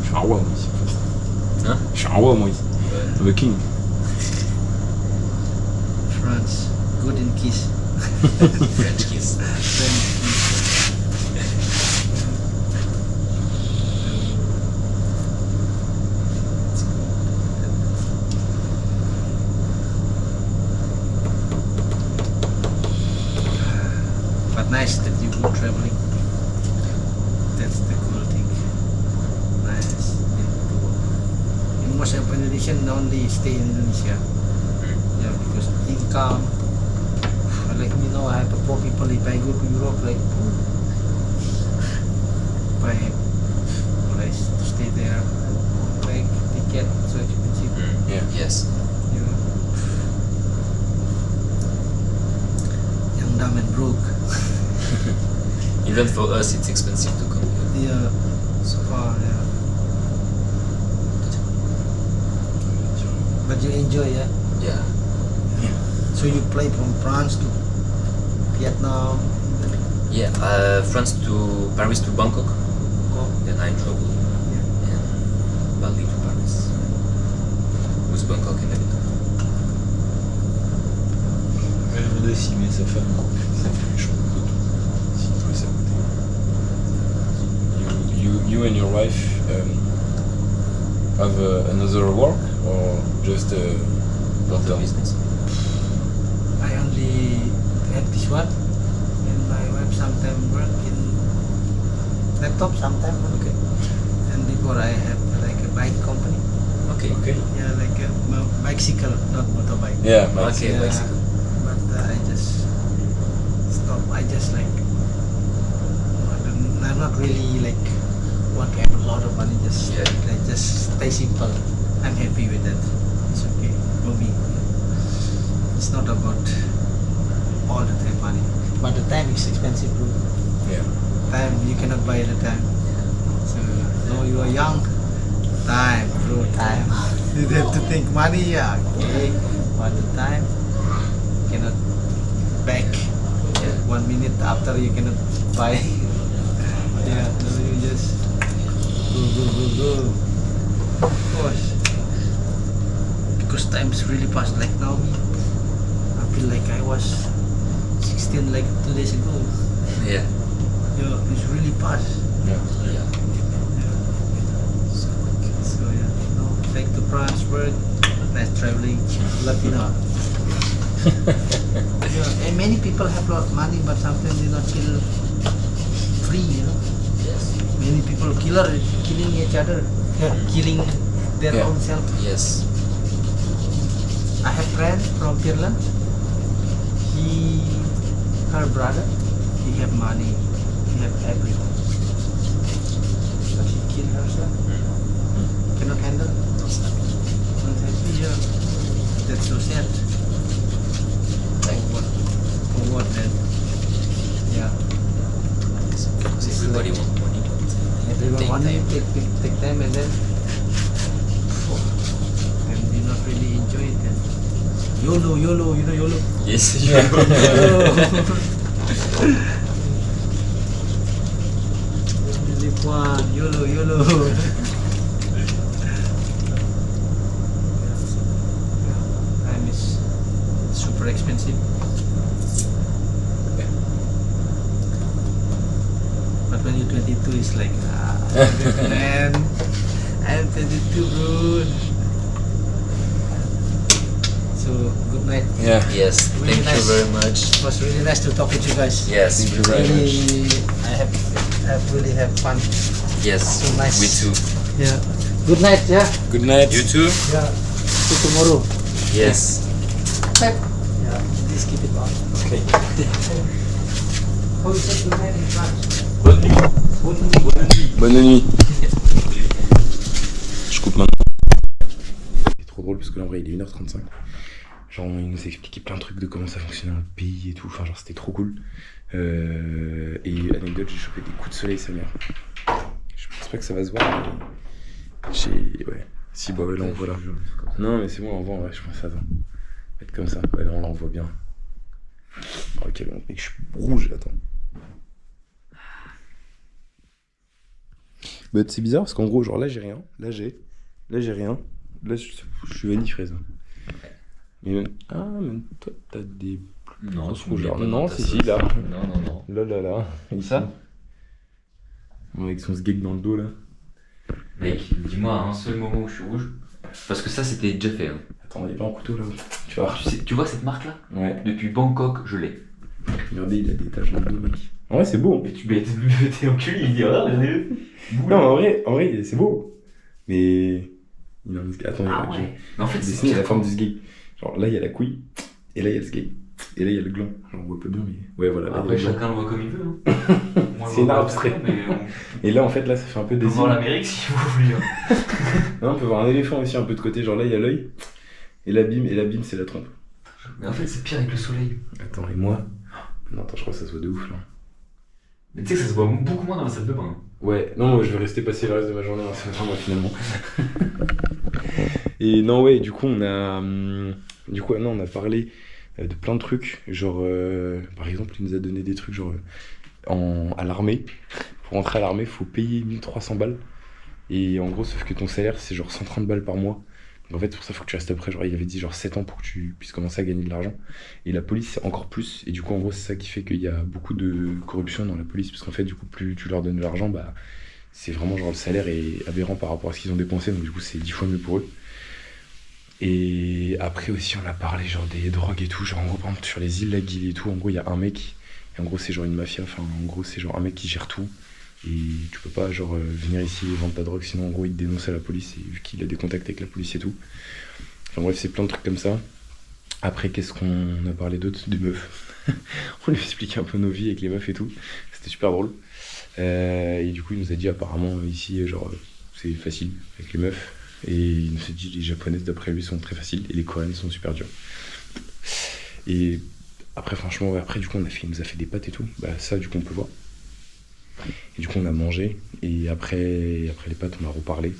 [SPEAKER 1] Je suis un roi, moi, ici.
[SPEAKER 3] Hein?
[SPEAKER 1] Je suis un roi, moi, ici.
[SPEAKER 3] Ouais.
[SPEAKER 1] I'm a king.
[SPEAKER 5] France, good in kiss.
[SPEAKER 3] French kiss.
[SPEAKER 5] nice that you go traveling. That's the cool thing. Nice. In most of Indonesian only stay in Indonesia. Yeah, because income. Like me now, I have to poor people. If I go to Europe, like buy place to stay there, like ticket so expensive.
[SPEAKER 3] Yes.
[SPEAKER 5] You know, young, dumb, and broke.
[SPEAKER 3] Even for us, it's expensive to come here.
[SPEAKER 5] Yeah, so far, yeah. But you enjoy, yeah.
[SPEAKER 3] Yeah.
[SPEAKER 5] So you play from France to Vietnam.
[SPEAKER 3] Yeah. France to Paris to Bangkok. Then I travel. And Bali to Paris. With Bangkok in the middle.
[SPEAKER 2] Je me demandais s'il met sa femme, ça fait méchant de tout. S'il trouvait ça à côté.
[SPEAKER 1] You and your wife have another work or just
[SPEAKER 3] Not the business.
[SPEAKER 5] I only have this one, and my wife sometimes work in laptop, sometimes. Okay. And before I have like a bike company.
[SPEAKER 3] Okay.
[SPEAKER 1] Okay.
[SPEAKER 5] Yeah, like a bicycle, not motorbike.
[SPEAKER 1] Yeah,
[SPEAKER 3] Okay,
[SPEAKER 5] Yeah,
[SPEAKER 3] bicycle.
[SPEAKER 5] but I just stop. I just like I'm not really like want to have a lot of money. Just
[SPEAKER 3] Yeah.
[SPEAKER 5] I just stay simple. I'm happy with that. It's okay for me. It's not about all the time money, but the time is expensive, bro.
[SPEAKER 1] Yeah.
[SPEAKER 5] Time you cannot buy the time. So now you are young. Time, bro, time. You have to think money, yeah, okay. But the time cannot back. Yeah, 1 minute after you cannot buy. Yeah, so you just go. Of course. Because time is really fast. Like now, I feel like I was 16 like 2 days ago.
[SPEAKER 3] Yeah.
[SPEAKER 5] Yeah, it's really fast.
[SPEAKER 1] Yeah.
[SPEAKER 3] Yeah.
[SPEAKER 5] So yeah, no, back to France, work, nice traveling, Latino. Yeah, and many people have a lot of money, but sometimes they not feel free, you know.
[SPEAKER 3] Yes.
[SPEAKER 5] Many people killing each other, killing their
[SPEAKER 1] Yeah.
[SPEAKER 5] own self.
[SPEAKER 3] Yes.
[SPEAKER 5] I have friend from Finland. Her brother, he have money, he have everything, but she killed herself. Cannot handle. Not happy. Yeah. That's so sad. For what then? Yeah.
[SPEAKER 3] Because everybody wants money.
[SPEAKER 5] Everyone
[SPEAKER 3] Take
[SPEAKER 5] want
[SPEAKER 3] time.
[SPEAKER 5] to take time and then and we not really enjoy it then. YOLO, you know YOLO?
[SPEAKER 3] Yes.
[SPEAKER 5] Live one, YOLO. Time is super expensive. But when you're 22, it's like, man, I'm 22, bro. So, good night.
[SPEAKER 1] Yeah.
[SPEAKER 3] Yes.
[SPEAKER 5] Really
[SPEAKER 3] Thank
[SPEAKER 5] nice.
[SPEAKER 3] you very much.
[SPEAKER 5] It was really nice to talk with you guys.
[SPEAKER 3] Yes.
[SPEAKER 1] Thank you very much.
[SPEAKER 5] Really, I really have fun.
[SPEAKER 3] Yes.
[SPEAKER 5] So nice.
[SPEAKER 3] We too.
[SPEAKER 5] Yeah. Good night, yeah.
[SPEAKER 1] Good night.
[SPEAKER 3] You too?
[SPEAKER 5] Yeah. See you tomorrow.
[SPEAKER 3] Yes.
[SPEAKER 5] Yeah. Please keep it on.
[SPEAKER 1] Okay.
[SPEAKER 5] How you say good night in France?
[SPEAKER 1] Bonne nuit. Je coupe maintenant. C'est trop drôle parce que là en vrai il est 1h35. Genre il nous a expliqué plein de trucs de comment ça fonctionnait dans le pays et tout. Enfin genre c'était trop cool. Et anecdote, j'ai chopé des coups de soleil sa mère. Je pense pas que ça va se voir mais ouais. Si bah ouais là on voit là. Non mais c'est bon on voit ouais je pense attends. Être comme ça. Ouais là on l'envoie bien. Oh quel mec je suis rouge attends. Bah, c'est bizarre parce qu'en gros, genre là j'ai rien, là j'ai rien, là je suis vanille fraise. Mais même, même toi t'as des
[SPEAKER 3] Non,
[SPEAKER 1] grosses rougeurs. Non, si, là.
[SPEAKER 3] Non.
[SPEAKER 1] Là. Et
[SPEAKER 3] Ça
[SPEAKER 1] avec son sgeg dans le dos là.
[SPEAKER 4] Mec, dis-moi un seul moment où je suis rouge. Parce que ça, c'était déjà fait. Hein.
[SPEAKER 1] Attends, il y a pas un couteau là. Tu vois.
[SPEAKER 4] Tu vois cette marque là?
[SPEAKER 1] Ouais.
[SPEAKER 4] Depuis Bangkok, je l'ai.
[SPEAKER 1] Regardez, il a des taches dans le dos, mec. En vrai, c'est beau.
[SPEAKER 4] Mais tu t'es enculé, il dit regardez-le.
[SPEAKER 1] Non, en vrai, c'est beau. Mais. Il a un sgeg. Attends,
[SPEAKER 4] Ah ouais. Mais en fait, c'est
[SPEAKER 1] dessiné la forme du sgeg. Genre là, il y a la couille. Et là, il y a le sgeg. Et là, il y a le gland. Genre, on voit pas bien, mais. Ouais, voilà. Là,
[SPEAKER 4] Après,
[SPEAKER 1] il y a le
[SPEAKER 4] chacun le voit comme il veut. Hein. Moi, je
[SPEAKER 1] C'est
[SPEAKER 4] vois
[SPEAKER 1] une
[SPEAKER 4] pas
[SPEAKER 1] abstrait.
[SPEAKER 4] bien, mais
[SPEAKER 1] Et là, en fait, là, ça fait un peu
[SPEAKER 4] on
[SPEAKER 1] des
[SPEAKER 4] peut voir
[SPEAKER 1] îles.
[SPEAKER 4] l'Amérique si vous voulez. Hein.
[SPEAKER 1] Non, on peut voir un éléphant aussi un peu de côté. Genre là, il y a l'œil. Et l'abîme, c'est la trompe.
[SPEAKER 4] Mais en fait, c'est pire avec le soleil.
[SPEAKER 1] Attends, et moi. Non, attends, je crois que ça se voit de ouf là.
[SPEAKER 4] Mais tu sais que ça se voit beaucoup moins dans la salle de bain. Hein.
[SPEAKER 1] Ouais, non, moi je vais rester passer le reste de ma journée dans la salle de bain, moi, finalement. Et non, ouais, du coup, on a parlé de plein de trucs. Genre, par exemple, il nous a donné des trucs, genre, à l'armée. Pour rentrer à l'armée, faut payer 1300 balles. Et en gros, sauf que ton salaire, c'est genre 130 balles par mois. Donc en fait, pour ça, faut que tu restes après. Genre, il avait dit genre 7 ans pour que tu puisses commencer à gagner de l'argent. Et la police, c'est encore plus. Et du coup, en gros, c'est ça qui fait qu'il y a beaucoup de corruption dans la police. Parce qu'en fait, du coup, plus tu leur donnes de l'argent, bah, c'est vraiment genre le salaire est aberrant par rapport à ce qu'ils ont dépensé. Donc du coup, c'est 10 fois mieux pour eux. Et après aussi, on a parlé genre des drogues et tout. Genre, en gros, par exemple, sur les îles Laguille et tout, en gros, il y a un mec. Et en gros, c'est genre une mafia. Enfin, en gros, c'est genre un mec qui gère tout. Et tu peux pas genre venir ici et vendre ta drogue, sinon en gros il te dénonce à la police, et vu qu'il a des contacts avec la police et tout. Enfin bref, c'est plein de trucs comme ça. Après, qu'est-ce qu'on a parlé d'autre? Des meufs. On lui expliquait un peu nos vies avec les meufs et tout. C'était super drôle. Et du coup, il nous a dit apparemment ici, genre, c'est facile avec les meufs. Et il nous a dit les japonaises, d'après lui, sont très faciles et les coréennes sont super dures. Et après, franchement, après, du coup, il nous a fait des pâtes et tout. Bah, ça, du coup, on peut voir. Et du coup, on a mangé. Et après les pâtes, on a reparlé.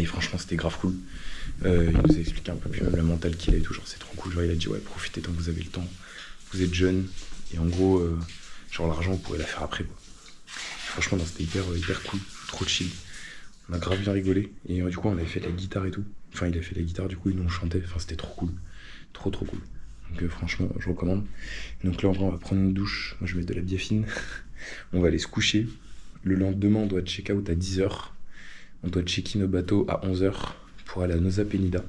[SPEAKER 1] Et franchement, c'était grave cool. Il nous a expliqué un peu plus même la mentale qu'il a et tout. Genre, c'est trop cool. Genre, il a dit, ouais, profitez tant que vous avez le temps. Vous êtes jeune. Et en gros, genre, l'argent, vous pourrez la faire après, quoi. Et franchement, c'était hyper cool. Trop chill. On a grave bien rigolé. Et du coup, on avait fait de la guitare et tout. Enfin, il a fait de la guitare, du coup, il nous chantait. Enfin, c'était trop cool. Trop cool. Donc, franchement, je recommande. Donc là, en vrai, on va prendre une douche. Moi, je vais mettre de la biafine. On va aller se coucher. Le lendemain, on doit check out à 10h. On doit check-in au bateau à 11h pour aller à Nosa Penida.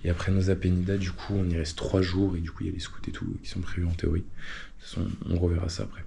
[SPEAKER 1] Et après Nosa Penida, du coup, on y reste 3 jours. Et du coup, il y a les scouts et tout qui sont prévus en théorie. De toute façon, on reverra ça après.